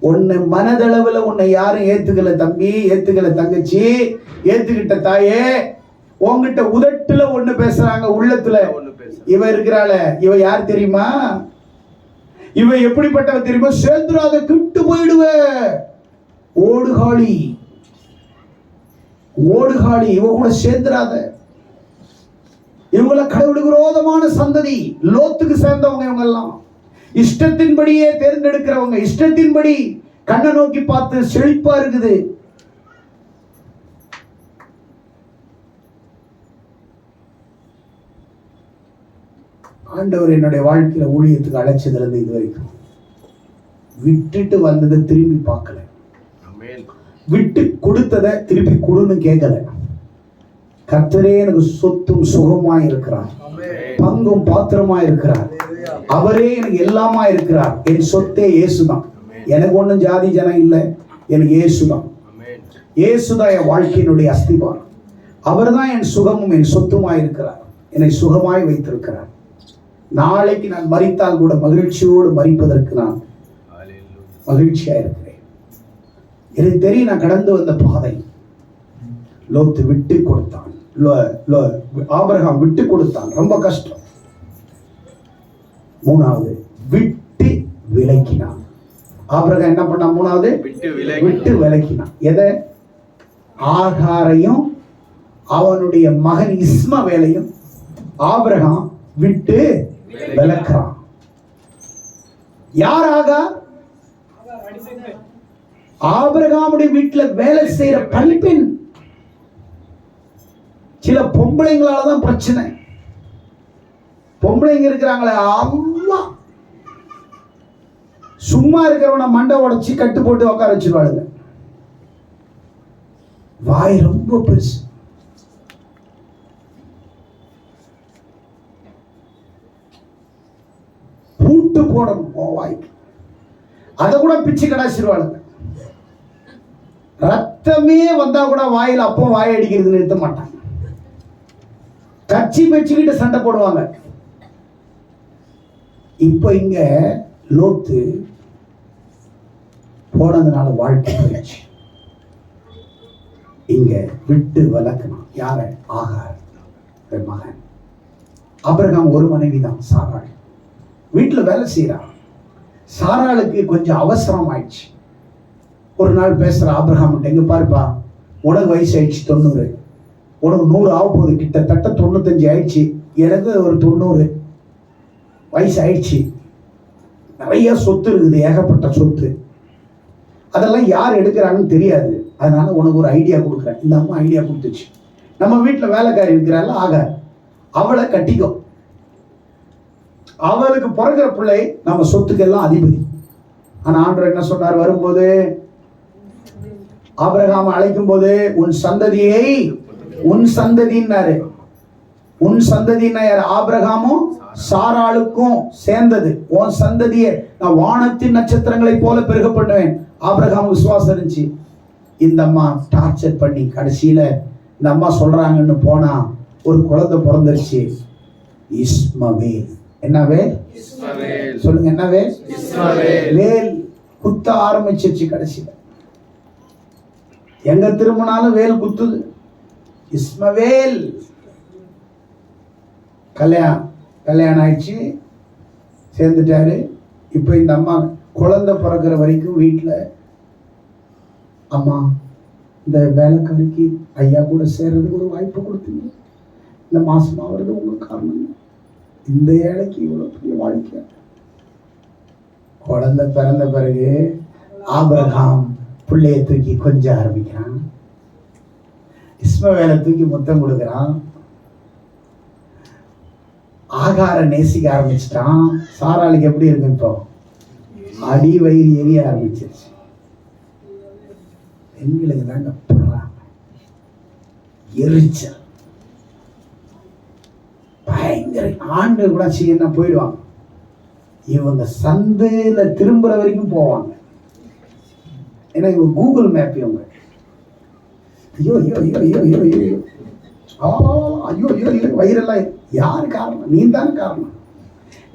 உன்னை மனதளவுல உன்னை யாரும் ஏத்துக்கல தம்பி, ஏத்துக்கல தங்கச்சி, ஏத்துக்கிட்ட தாயே. உங்ககிட்ட உதட்டுல ஒண்ணு பேசுறாங்க, உள்ளத்துல இவ இருக்கிறாள, இவ யார் தெரியுமா? இவ எப்படிப்பட்டவ தெரியுமா? சேர்ந்துராத, கிட்டு போயிடுவ. ஓடுகாளி, ஓடுகாளி, இவ கூட சேர்ந்துராத. இவங்கள கடவுளுக்கு விரோதமான சந்ததி. லோத்துக்கு சேர்ந்தவங்க இவங்க எல்லாம். இஷ்டத்தின்படியே தேர்ந்தெடுக்கிறவங்க, இஷ்டத்தின்படி கண்ணை நோக்கி பார்த்து செழிப்பா இருக்குது. ஆண்டவர் என்னுடைய வாழ்க்கையில ஊழியத்துக்கு அழைச்சதுல இருந்து இது வரைக்கும் விட்டுட்டு வந்ததை திரும்பி பார்க்கல. விட்டு கொடுத்ததை திருப்பி கொடுன்னு கேட்கல. கர்த்தரே எனக்கு சொத்தும் சுகமாய் இருக்கிறார், பங்கும் பாத்திரமா இருக்கிறார். அவரே எனக்கு எல்லாமா இருக்கிறார். என் சொத்தே இயேசுதான். எனக்கு ஒண்ணும் ஜாதி ஜனம் இல்லை, எனக்கு இயேசுதான். இயேசுதான் என் வாழ்க்கையினுடைய அஸ்திவாரம். அவர்தான் என் சுகமும் என் சொத்துமாய் இருக்கிறார். என்னை சுகமாய் வைத்திருக்கிறார். நாளைக்கு நான் மரித்தால் கூட மகிழ்ச்சியோடு மரிப்பதற்கு நான் மகிழ்ச்சியா இருக்கிறேன். எனக்கு தெரியும் நான் கடந்து வந்த பாதை. லோத்து விட்டு கொடுத்தான். ஆபிரகாம் விட்டு கொடுத்தான். ரொம்ப கஷ்டம். மூணாவது விட்டு விலக்கினான். ஆபிரகாம் என்ன பண்ணா? மூணாவது விட்டு விலக்கினான். எதை? ஆகாரையும் அவனுடைய மகன் இஸ்மவேலையும் ஆபிரகாம் விட்டு விலக்குறான். யார் ஆகார்? ஆபிரகாமுடைய வீட்டுல வேலை செய்யற பணிப்பெண். சில பொம்பளைங்களாலதான் பிரச்சனை. பொம்பளைங்க இருக்கிறாங்களே, அம்மா சும்மா இருக்கிறவன மண்டை உடைச்சு கட்டு போட்டு உட்கார வச்சிருவாளுங்க. வாய் ரொம்ப பெருசு. பூட்டு போடணும் வாய்க்கு. அதை கூட பிச்சு கடாச்சிருவாளுங்க. ரத்தமே வந்தா கூட வாயில அப்போ வாய் அடிக்கிறது நிறுத்த மாட்டாங்க. கட்சி வச்சுக்கிட்டு சண்டை போடுவாங்க. இப்ப இங்க லோத்து போனதுனால வாழ்க்கை போயிடுச்சு. இங்க விட்டு விலக்கணும். யார? ஆகார் மகன். ஆபிரகாம் ஒரு மனைவி தான், சாராள். வீட்டுல வேலை செய்யறான். சாராளுக்கு கொஞ்சம் அவசரம் ஆயிடுச்சு. ஒரு நாள் பேசுற ஆபிரகாம், எங்க பாருப்பா, உனக்கு வயசு ஆயிடுச்சு 90, உனக்கு 100 ஆக போகுது, கிட்டத்தட்ட 95 ஆயிடுச்சு, எனக்கு ஒரு 90 வயசு ஆயிடுச்சு, நிறைய சொத்து இருக்குது, ஏகப்பட்ட சொத்து, அதெல்லாம் யார் எடுக்கிறாங்கன்னு தெரியாது, அதனால உனக்கு ஒரு ஐடியா கொடுக்குறேன். இந்த அம்மா ஐடியா கொடுத்துச்சு. நம்ம வீட்டில் வேலைக்காரி இருக்கிறாள் ஆக, அவளை கட்டிக்கோ, அவளுக்கு பிறகுற பிள்ளை நம்ம சொத்துக்கெல்லாம் அதிபதி. ஆனா ஆண்டவர் என்ன சொன்னார்? வரும்போது ஆபிரகாம் அழைக்கும் போது உன் சந்ததியை, உன் சந்ததின்னாரு. உன் சந்ததின்னா யார்? ஆபிரகாமும் சாராளுக்கும் சேர்ந்தது. உன் சந்ததியை நான் வானத்தின் நட்சத்திரங்களை போல பெருக பண்ணுவேன். ஆபிரகாம் விசுவாசம் இருந்துச்சு. இந்த அம்மா டார்ச்சர் பண்ணி கடைசியில இந்த அம்மா சொல்றாங்கன்னு போனா ஒரு குழந்தை பிறந்துருச்சு, இஸ்மவேல். என்ன வேல்? சொல்லுங்க, என்ன வேல்? வேல் குத்த ஆரம்பிச்சிருச்சு. கடைசியில எங்க திரும்பினாலும் வேல் குத்துது. இஸ்மவேல். கல்யாணம் ஆயிடுச்சு, சேர்ந்துட்டாரு. இப்ப இந்த அம்மா குழந்தை பிறக்கிற வரைக்கும் வீட்டில், அம்மா இந்த வேலைக்காரிக்கு ஐயா கூட சேர்றதுக்கு ஒரு வாய்ப்பு கொடுத்தீங்க, இந்த மாசமா வருது உங்க காரணம், இந்த ஏழைக்கு இவ்வளவு பெரிய வாழ்க்கை. குழந்தை பிறந்த பிறகு ஆபிரகாம் பிள்ளைய தூக்கி கொஞ்ச ஆரம்பிக்கிறான், இஸ்மவேலை தூக்கி முத்தம் கொடுக்குறான், ஆகார நேசிக்க ஆரம்பிச்சிட்டான். சாராளுக்கு எப்படி இருக்கு? இப்போ அடி வயிறு எரிய ஆரம்பிச்சிருச்சு. பெண்களுக்கு தாங்க எரிச்சல் பயங்கர. ஆண்கள் கூட சீனா போயிடுவாங்க, இவங்க சந்தையில திரும்புற வரைக்கும் போவாங்க. ஏன்னா இவங்க கூகுள் மேப். இவங்க ஐயோ ஐயோ ஐயோ ஐயோ ஐயோ ஐயோ ஐயோ ஐயோ ஐயோ வயிறெல்லாம். யாரு காரணம்? நீ தானே காரணம்.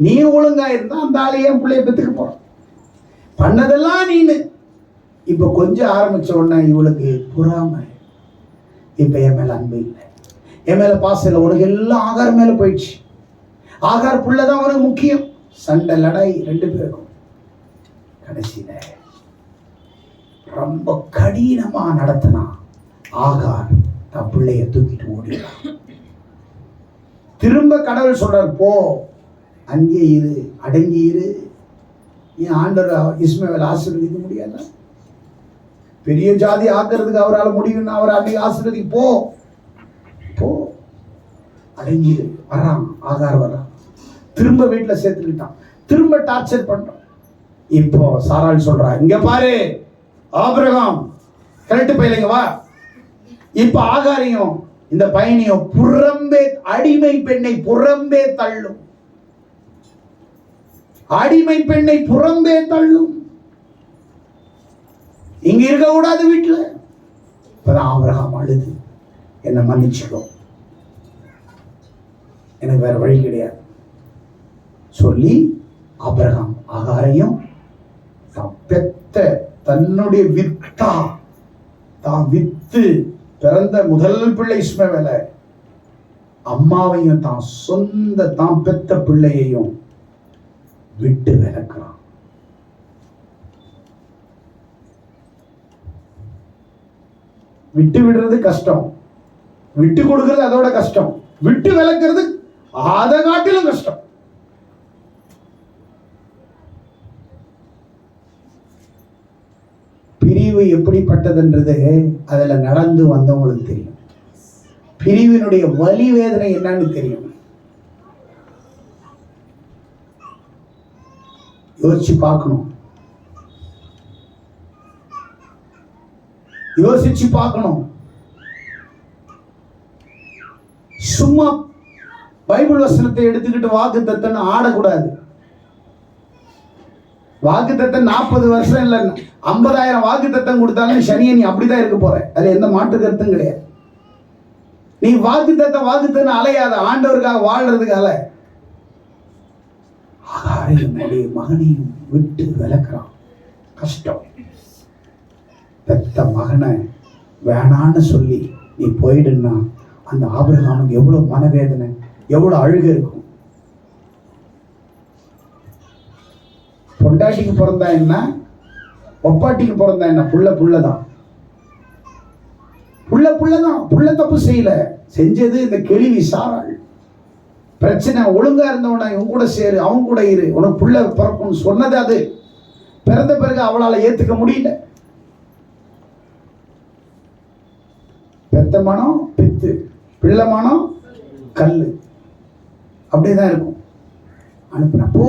நீ ஒழுங்கா இருந்தா அந்த ஆளையே பிள்ளைய பெற்றுக்க போறான். பண்ணதெல்லாம் நீனு. இப்ப கொஞ்சம் ஆரம்பிச்ச உடனே இவளுக்கு பொறாமை. இப்ப என் மேல அன்பு இல்லை, என் மேல பாசம் இல்லை, உனக்கு எல்லாம் ஆகார் மேல போயிடுச்சு. ஆகார் புள்ளதான் உனக்கு முக்கியம். சண்டை லடாய் 2 பேருக்கும். கடைசியில ரொம்ப கடினமா நடத்தினா ஆகார் தன் பிள்ளைய தூக்கிட்டு ஓடினான். திரும்ப கடவுள் சொல்றார், போ, அங்கே இரு, அடங்கி இரு. ஏன் ஆண்டவர் இஸ்மவேல் ஆசீர்வதிக்க முடியாதா? பெரிய ஜாதி ஆக்குறதுக்கு அவரால் முடியும்னா அவர் அன்னைக்கு ஆசீர்வதிக்கு. போ போ, அடங்கி இரு. வர்றான் ஆகார், வர்றான். திரும்ப வீட்டுல சேர்த்துக்கிட்டான். திரும்ப டார்ச்சர் பண்றான். இப்போ சாராள் சொல்றா, இங்க பாரு ஆபிரகாம், கரெக்ட் பையலைங்க வா. இப்ப ஆகாரையும் இந்த பையனையும் புறம்பே, அடிமை பெண்ணை புறம்பே தள்ளும், அடிமை பெண்ணை புறம்பே தள்ளும். இங்க இருக்க கூடாது வீட்டுல. இப்பதான் ஆபிரகாம் அழுது, என்னை மன்னிச்சுக்கோ, எனக்கு வேற வழி கிடையாது சொல்லி ஆபிரகாம் ஆகாரையும் பெத்த தன்னுடைய வித்தா தான் வித்து பிறந்த முதல் பிள்ளை இஸ்மவேல அம்மாவையும் தான் பெத்த பிள்ளையையும் விட்டு விலக்குறான். விட்டு விடுறது கஷ்டம், விட்டு கொடுக்கிறது அதோட கஷ்டம், விட்டு விலக்கிறது அதை காட்டிலும் கஷ்டம். பிரிவு எப்படிப்பட்டதுன்றது அதுல நடந்து வந்தவங்களுக்கு தெரியும். பிரிவினுடைய வலி வேதனை என்னன்னு தெரியும். யோசிச்சு பார்க்கணும், யோசிச்சு பார்க்கணும். சும்மா பைபிள் வசனத்தை எடுத்துக்கிட்டு வாக்குத்தத்தன்னு ஆடக்கூடாது. வாக்குத்தத்தம் 40 வருஷம் இல்ல 50,000 வாக்குத்தத்தம் கொடுத்தாலும் சனியை நீ அப்படிதான் இருக்க போற. அதுல எந்த மாற்று கருத்தும் கிடையாது. நீ வாக்குத்தத்தம் அலையாத, ஆண்டவருக்காக வாழ்றதுக்காக. ஆகாரையும் மகனையும் விட்டு விலக்குறான். கஷ்டம். பெத்த மகனை வேணான்னு சொல்லி நீ போயிடுன்னா அந்த ஆபிரகாமுக்கு எவ்வளவு மனவேதனை, எவ்வளவு அழுகை இருக்கும். பொண்டாட்டிக்கு பிறந்தா என்ன, ஒப்பாட்டிக்கு பிறந்தா என்ன, புள்ளதான். புள்ளதான். புள்ள தப்பு செய்யல, செஞ்சது இந்த கேள்வி சாராள். பிரச்சனை ஒழுங்கா இருந்தவனா இவன் கூட சேரு, அவன் கூட இரு, உனக்கு புள்ள பிறக்கும் சொன்னது அது. பிறந்த பிறகு அவளால் ஏத்துக்க முடியல. பெத்த மனம் பித்து, பிள்ளை மனம் கல்லு, அப்படிதான் இருக்கும். அனுப்புனப்போ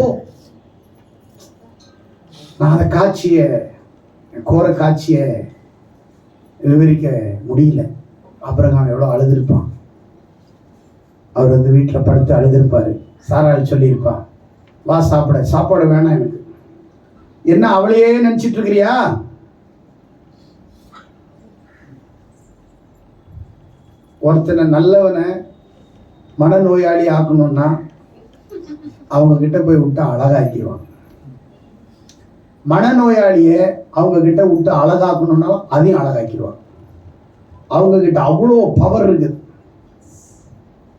நான் அந்த காட்சியை, கோர காட்சியை விவரிக்க முடியல. ஆபிரகாம் எவ்வளோ அழுதுருப்பான். அவர் வந்து வீட்டில் படுத்து அழுதுருப்பாரு. சாராள் சொல்லியிருப்பா, வா சாப்பிட. சாப்பாடு வேணாம் எனக்கு. என்ன அவளையே நினைச்சிட்டு இருக்கிறியா? ஒருத்தனை நல்லவனை மனநோயாளி ஆக்கணும்னா அவங்க கிட்ட போய் விட்டா அழகாக்கிடுவாங்க. மனநோயாளிய அவங்க கிட்ட விட்டு அழகாக்கணும்னா அதையும் அழகாக்கிடுவாங்க. அவங்க கிட்ட அவ்வளோ பவர் இருக்குது.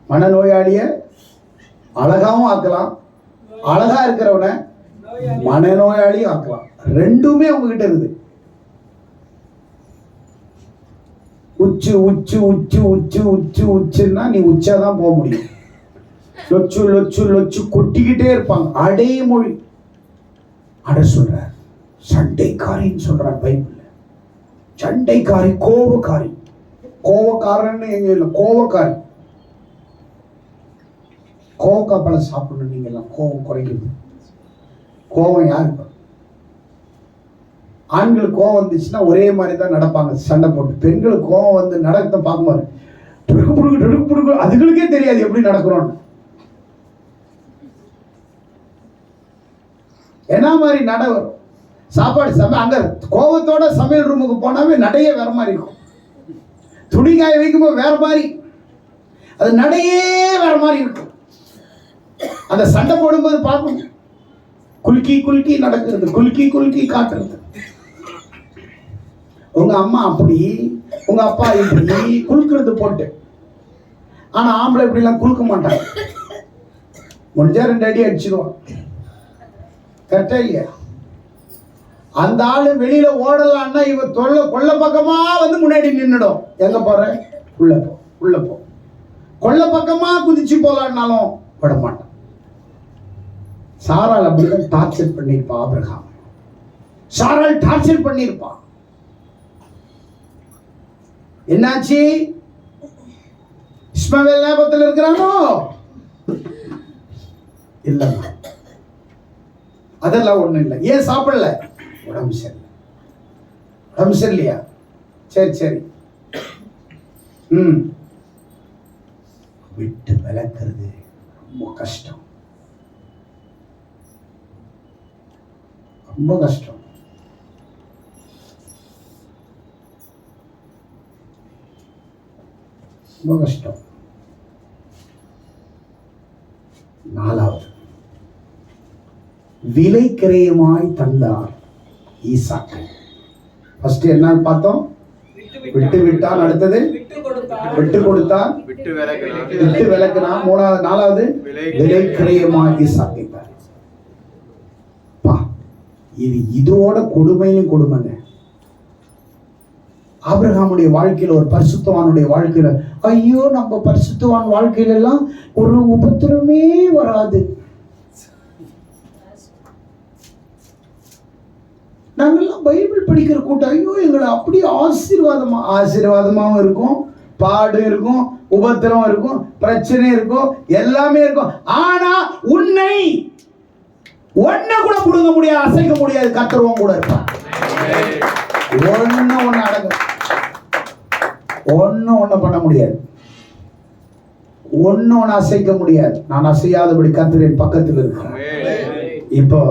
மனநோயாளிய அழகாவும் ஆக்கலாம், அழகா இருக்கிறவனை மனநோயாளியும் ஆக்கலாம். ரெண்டுமே அவங்க கிட்ட இருக்குது. உச்சு உச்சு உச்சு உச்சு உச்சு உச்சுன்னா நீ உச்சாதான் போக முடியும். லொச்சு லொச்சு லொச்சு கொட்டிக்கிட்டே இருப்பாங்க. அடைமொழி அட சொல்றார். சண்டைக்காரின்னு சொல்றார் பைபிள்ல. சண்டைக்காரி, கோபக்காரி. கோபக்காரன்னு எங்க இல்லை, கோபக்காரி. கோவக்காய் பழம் சாப்பிடணும். நீங்க எல்லாம் கோபம் குறைக்கிறது. கோபம் யாருக்கு? ஆண்களுக்கு கோவம் வந்துச்சுன்னா ஒரே மாதிரி தான் நடப்பாங்க, சண்டை போட்டு. பெண்களுக்கு கோவம் வந்து நடக்கிறத பார்க்கும்போது டுடுக்கு அதுகளுக்கே தெரியாது எப்படி நடக்கிறோன்னு. என்ன மாதிரி நட வரும். சாப்பாடு அங்க கோவத்தோட சமையல் ரூமுக்கு போனாவே நடையே வேற மாதிரி இருக்கும். துணிக்காய வைக்கும்போது வேற மாதிரி, அது நடையே வேற மாதிரி இருக்கும். அந்த சண்டை போடும்போது பார்க்கணும், குலுக்கி குலுக்கி நடக்கிறது, குலுக்கி குலுக்கி காட்டுறது. உங்க அம்மா அப்படி, உங்க அப்பா இப்படி குலுக்குறது போட்டு. ஆனா ஆம்பளை இப்படி எல்லாம் குலுக்க மாட்டாங்க. முடிஞ்சா 2 அடி அடிச்சிருவான். கரெக்டா இல்லையா? அந்த ஆளு வெளியில ஓடலான்னா இவ கொள்ள பக்கமா வந்து முன்னாடி நின்னுடும். எங்க போற? உள்ள போ, உள்ள போ. கொள்ள பக்கமா குதிச்சு போலான்னாலும் விட மாட்டான். சாராள் அப்படிதான் டார்ச்சர் பண்ணிருப்பா. ஆபிரகாம் சாராள் டார்ச்சர் பண்ணிருப்பான். என்னாச்சு? இஸ்மவேல் ஞாபகத்தில் இருக்கிறானோ? இல்ல, அதெல்லாம் ஒண்ணும் இல்லை. ஏன் சாப்பிடல? உடம்பு சரியில்லை. உடம்பு சரியில்லையா? சரி சரி. விட்டு விலக்கிறது ரொம்ப கஷ்டம், ரொம்ப கஷ்டம். ரொம்ப கஷ்டம். 4வது, விலை கிரயமாய் தந்தார் ஈசாக்கு. ஃபர்ஸ்ட் என்ன பார்த்தோம்? விட்டு விட்டான். அடுத்தது விட்டு கொடுத்தான், விட்டு விலக்கினான். மூணாவது நாலாவது விலை கிரயமாகி சாப்பிட்டார். இது இதோட கொடுமையும் கொடுமைங்க. ஆபிரகாமுடைய வாழ்க்கையில, ஒரு பரிசுத்தவானுடைய வாழ்க்கையில, ஐயோ நம்ம பரிசுத்தவான் வாழ்க்கையில எல்லாம் ஒரு உபத்திரமே வராது. நாங்கெல்லாம் பைபிள் படிக்கிற கூட்டம், ஐயோ எங்களை அப்படி ஆசீர்வாதமாவும் இருக்கும், பாடு இருக்கும், உபத்திரம் இருக்கும், பிரச்சனை இருக்கும், எல்லாமே இருக்கும். ஆனா உன்னை ஒன்ன கூட புடுங்க முடியாது, அசைக்க முடியாது. கர்த்தர் கூட இருப்பான். ஒண்ணு அடங்க, ஒண்ணு பண்ண முடியாது, ஒண்ணு அசைக்க முடியாது. நான் அசையாதபடி கர்த்தர் என் பக்கத்தில் இருக்கிறேன். இப்போ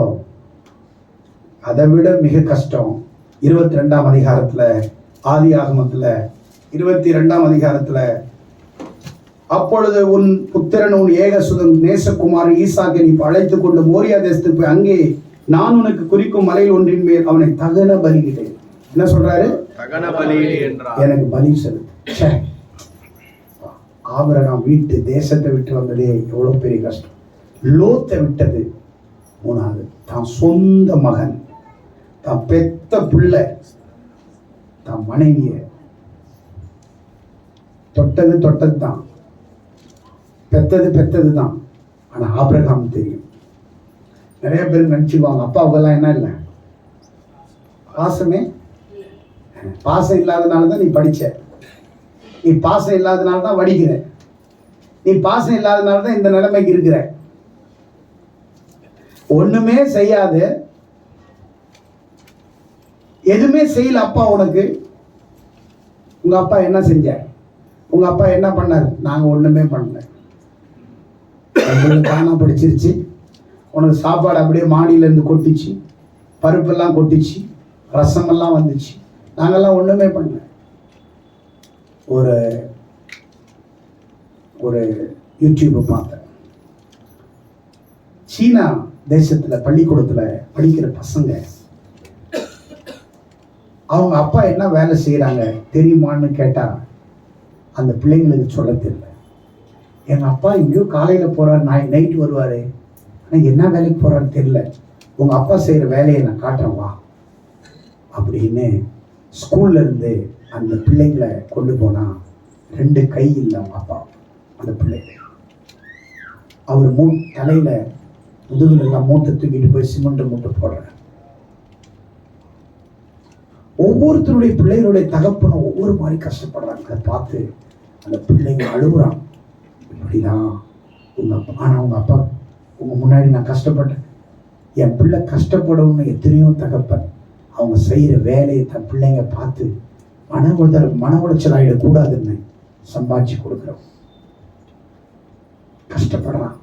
அதை விட மிக கஷ்டம். 22ஆம் அதிகாரத்துல, ஆதியாகமத்துல 22ஆம் அதிகாரத்துல, அப்பொழுது உன் புத்திரன் உன் ஏகசுதன் நேசகுமார் ஈசாக்கை நீ அழைத்துக் கொண்டு மோரியா தேசத்துக்கு போய் அங்கே நான் உனக்கு குறிக்கும் மலையில் ஒன்றின் மேல் அவனை தகன பலியிட்டேன். என்ன சொல்றாரு? எனக்கு பலி செலுத்து. ஆபிரகாம் வீட்டு தேசத்தை விட்டு வந்ததே எவ்வளவு பெரிய கஷ்டம். லோத்தை விட்டது மூணாவது. தான் சொந்த மகன், தான் பெத்த பிள்ளை, தான் மனைவிய தொட்டது தான், பெத்தது தான். ஆனா ஆபிரகாம் தெரியும். நிறைய பேர் நினைச்சுக்குவாங்க அப்பாவுக்கெல்லாம் என்ன இல்லை, பாசம் இல்லாதனாலதான் நீ படிச்ச, நீ பாசம் இல்லாதனாலதான் வடிக்கிற, நீ பாசம் இல்லாதனாலதான் இந்த நிலைமைக்கு இருக்கிற. ஒண்ணுமே செய்யாது, எதுவுமே செய்யல அப்பா உனக்கு. உங்க அப்பா என்ன செஞ்சார்? உங்க அப்பா என்ன பண்ணார்? நாங்க ஒண்ணுமே பண்ணல. காணா பிடிச்சிருச்சு, உனக்கு சாப்பாடு அப்படியே மாடியில இருந்து கொட்டிச்சு, பருப்பெல்லாம் கொட்டிச்சு, ரசமெல்லாம் வந்துச்சு, நாங்கெல்லாம் ஒண்ணுமே பண்ணல. ஒரு யூடியூப் பார்த்தேன். சீனா தேசத்துல பள்ளிக்கூடத்துல படிக்கிற பசங்க, அவங்க அப்பா என்ன வேலை செய்யறாங்க தெரியுமான்னு கேட்டா அந்த பிள்ளைங்களுக்கு சொல்ல தெரியல. எங்க அப்பா எங்கேயோ காலையில போறாரு, நைட்டு வருவாரு, ஆனா என்ன வேலைக்கு போறான்னு தெரியல. உங்க அப்பா செய்யற வேலையை நான் காட்டுறேன் வா அப்படின்னு ஸ்கூல்ல இருந்து அந்த பிள்ளைங்களை கொண்டு போனா 2 கை இல்லை அவங்க அப்பா. அந்த பிள்ளைங்க அவர் தலையில முதுகுல எல்லாம் மூட்டை தூக்கிட்டு போய் சிமெண்ட் மூட்டை போடுறாரு. ஒவ்வொருத்தருடைய பிள்ளைகளுடைய தகப்பனும் ஒவ்வொரு மாதிரி கஷ்டப்படுறாங்க. அதை பார்த்து அந்த பிள்ளைங்க அழுகுறான். இப்படிதான் உங்க அப்பா, ஆனா உங்க அப்பா உங்க முன்னாடி நான் கஷ்டப்பட்டேன், என் பிள்ளை கஷ்டப்படணும்னு எத்தனையோ தகப்பன் அவங்க செய்யற வேலையை தன் பிள்ளைங்க பார்த்து மன உளைச்சல் ஆயிடக்கூடாதுன்னு சம்பாதிச்சு கொடுக்குறோம். கஷ்டப்படுறான்.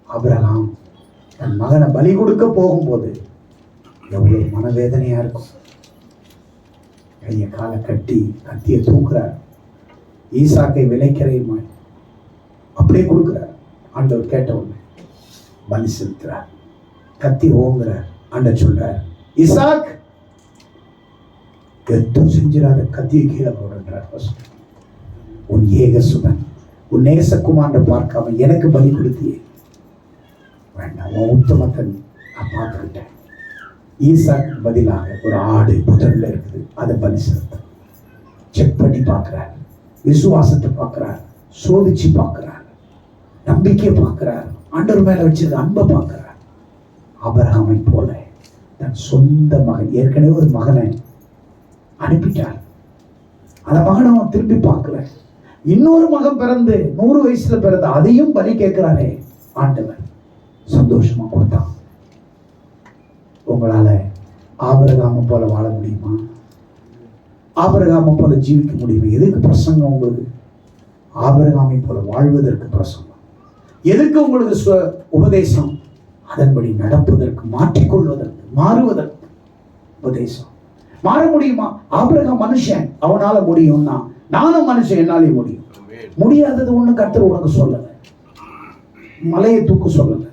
ஆபிரகாம் தன் மகனை பலி கொடுக்க போகும்போது எவ்வளவு மனவேதனையா இருக்கும். கையை காலை கட்டி கத்தியை தூக்குறார். ஈசாக்கை விலைக்கிறையுமாய் அப்படியே கொடுக்கிறார். ஆண்டவர் கேட்ட உடனே பலி செலுத்துறார். கத்தி ஓங்குறார். ஆண்டவர் சொல்றார், ஈசாக் எதுவும் செஞ்சிடாத, கத்தியை கீழே போடுறார். உன் ஏகசுதன் உன் நேசகுமார் பார்க்காம எனக்கு பலி கொடுத்தியே, வேண்டாம், உன் உத்தமத்தை நான் பார்த்துக்கிட்டேன். ஈசாக்கு பதிலாக ஒரு ஆடு புதர்ல இருக்குது, அதை பலி செலுத்த செக் பண்ணி பார்க்கிறார். விசுவாசத்தை பார்க்கிறார், சோதிச்சு பார்க்கிறார், நம்பிக்கையை பார்க்கிறார், ஆண்டவர் மேல வச்சிருக்க அன்பை பார்க்கிறார். ஆபிரகாமை போல தன் சொந்த மகன், ஏற்கனவே ஒரு மகனை அனுப்பிட்டார், அந்த மகனை அவன் திருப்பி பார்க்கல. இன்னொரு மகன் பிறந்து 100 வயசுல பிறந்த அதையும் பலி கேட்கிறாரே, ஆண்டவர் சந்தோஷமா கொடுத்தான். உங்களால ஆபிரகாமை போல வாழ முடியுமா? ஆபிரகாமை போல ஜீவிக்க முடியுமா? எதுக்கு பிரசங்கம் உங்களுக்கு? ஆபிரகாமை போல வாழ்வதற்கு பிரசங்கம். எதுக்கு உங்களுக்கு உபதேசம்? அதன்படி நடப்பதற்கு, மாற்றிக்கொள்வதற்கு, மாறுவதற்கு உபதேசம். மாற முடியுமா? ஆபிரகாம் மனுஷன், அவனால முடியும்னா நானும் மனுஷன், என்னாலே முடியும். முடியாதது ஒண்ணு கர்த்தர் உனக்கு சொல்லல. மலையை தூக்க சொல்லல.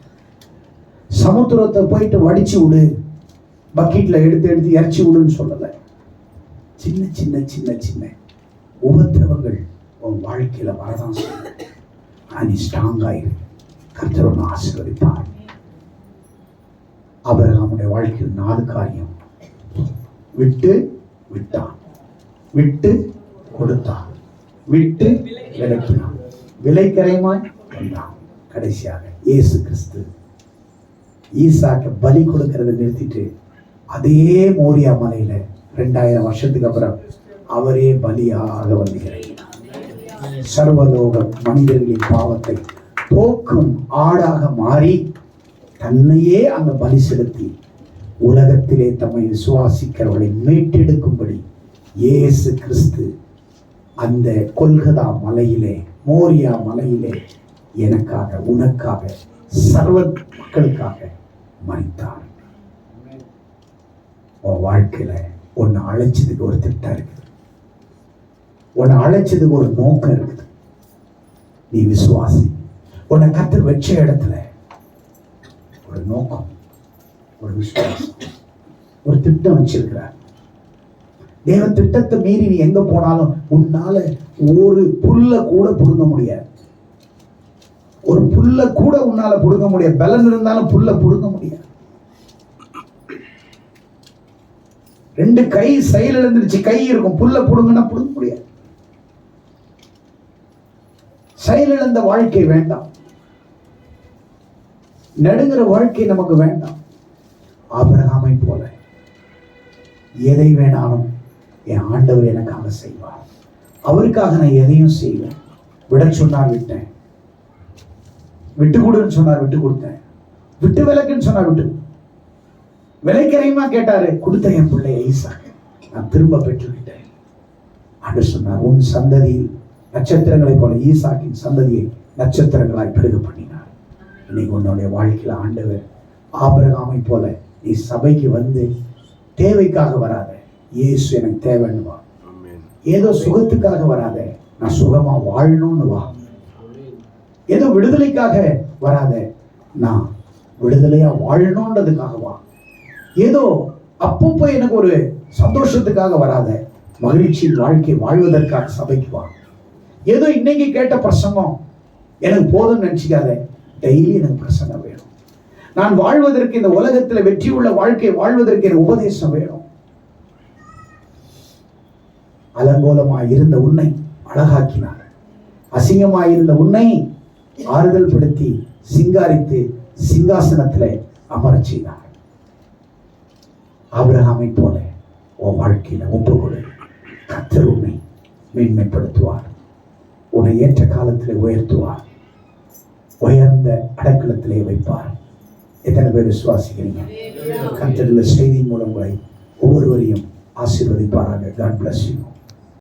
சமுத்திரத்தை போயிட்டு வடிச்சு விடு, பக்கெட்ல எடுத்து எடுத்து இறச்சி விடுன்னு சொல்லல. சின்ன சின்ன சின்ன சின்ன உபத்திரவங்கள் உன் வாழ்க்கையில வரதான் செய்யும். நீ ஸ்ட்ராங்காயிரு. கர்த்தர் உன்னை ஆசீர்வதிப்பார். ஆபிரகாமுடைய வாழ்க்கையில் 4 காரியம். விட்டு விட்டான், விட்டு கொடுத்தான், விட்டு விலக்கினான், விலைக்கரைமாய் வந்தான். கடைசியாக இயேசு கிறிஸ்து ஈசாக்க பலி கொடுக்கறதை நிறுத்திட்டு அதே மோரியா மலையில 2000 வருஷத்துக்கு அப்புறம் அவரே பலியாக வந்து சர்வலோக மனிதர்களின் பாவத்தை போக்கும் ஆடாக மாறி தன்னையே அங்க பலி செலுத்தி உலகத்திலே தம்மை விசுவாசிக்கிறவர்களை மீட்டெடுக்கும்படி இயேசு கிறிஸ்து அந்த கொல்கதா மலையிலே, மோரியா மலையிலே எனக்காக, உனக்காக, சர்வ மக்களுக்காக மரித்தார். உன் வாழ்க்கையில உன்னை அழைச்சதுக்கு ஒரு திட்டம் இருக்குது. உன்னை அழைச்சதுக்கு ஒரு நோக்கம் இருக்குது. நீ விசுவாசி. உன்னை கர்த்தர் வச்ச இடத்துல ஒரு நோக்கம், ஒரு விசுவாசம், ஒரு திட்டம் வச்சிருக்கிறார். தேவன் திட்டத்தை மீறி நீ எங்க போனாலும் உன்னால ஒரு புல்ல கூட புடுங்க முடியாது. ஒரு புல்ல கூட உன்னால புடுங்க முடியாது. பலன் இருந்தாலும் புல்ல புடுங்க முடியாது. 2 கை செயல் எழுந்துருச்சு, கை இருக்கும், புல்ல புடுங்கன்னா புடுங்க முடியாது. செயலிழந்த வாழ்க்கை வேண்டாம். நடுங்கிற வாழ்க்கை நமக்கு வேண்டாம். ஆபிரகாமை போல எதை வேணாலும் என் ஆண்டவர் எனக்காக செய்வார். அவருக்காக நான் எதையும் செய்வேன். விட சொன்னார் விட்டேன், விட்டு கொடுன்னு சொன்னார் விட்டு கொடுத்தேன், விட்டு விலக்குன்னு சொன்னார் விட்டு, விலைக்கரையுமா கேட்டாரு, கொடுத்த என் பிள்ளை ஈசாக்க நான் திரும்ப பெற்றுக்கிட்டேன். ஆண்டவர் சொன்னார், உன் சந்ததியில் நட்சத்திரங்களை போல ஈசாக்கின் சந்ததியை நட்சத்திரங்களாய் பெருக பண்ணினார். இன்னைக்கு உன்னுடைய வாழ்க்கையில ஆண்டவர் ஆபிரகாமை போல நீ சபைக்கு வந்து தேவைக்காக வராத, இயேசு எனக்கு தேவைன்னு வா. ஏதோ சுகத்துக்காக வராத, நான் சுகமா வாழணும்னு வா. ஏதோ விடுதலைக்காக வராத, நான் விடுதலையா வாழணும்ன்றதுக்காக வா. ஏதோ அப்பப்போ எனக்கு ஒரு சந்தோஷத்துக்காக வராத, மகிழ்ச்சியின் வாழ்க்கை வாழ்வதற்காக சபைக்கு வா. ஏதோ இன்னைக்கு கேட்ட பிரசங்கம் எனக்கு போதும்னு நினைச்சுக்காத, டெய்லி எனக்கு பிரசங்கம் வேணும். நான் வாழ்வதற்கு, இந்த உலகத்தில் வெற்றி உள்ள வாழ்க்கை வாழ்வதற்கு எனக்கு உபதேசம் வேணும். அலங்கோலமாய் இருந்த உன்னை அழகாக்கினார். அசிங்கமாய் இருந்த உன்னை ஆறுதல் படுத்தி சிங்காரித்து சிங்காசனத்தில் அமரச் செய்தார். ஆபிரகாமை போல உன் வாழ்க்கையில ஒப்புக்கொடு. கர்த்தர் உன்னை மேன்மைப்படுத்துவார். உன்னை ஏற்ற காலத்தில் உயர்த்துவார். உயர்ந்த அடக்கலத்திலே வைப்பார். எத்தனை பேர் விசுவாசிக்கிறீங்க? கர்த்தர் இந்த செய்தியின் மூலம் உங்களை ஒவ்வொருவரையும் ஆசீர்வதிப்பாராக. God bless you.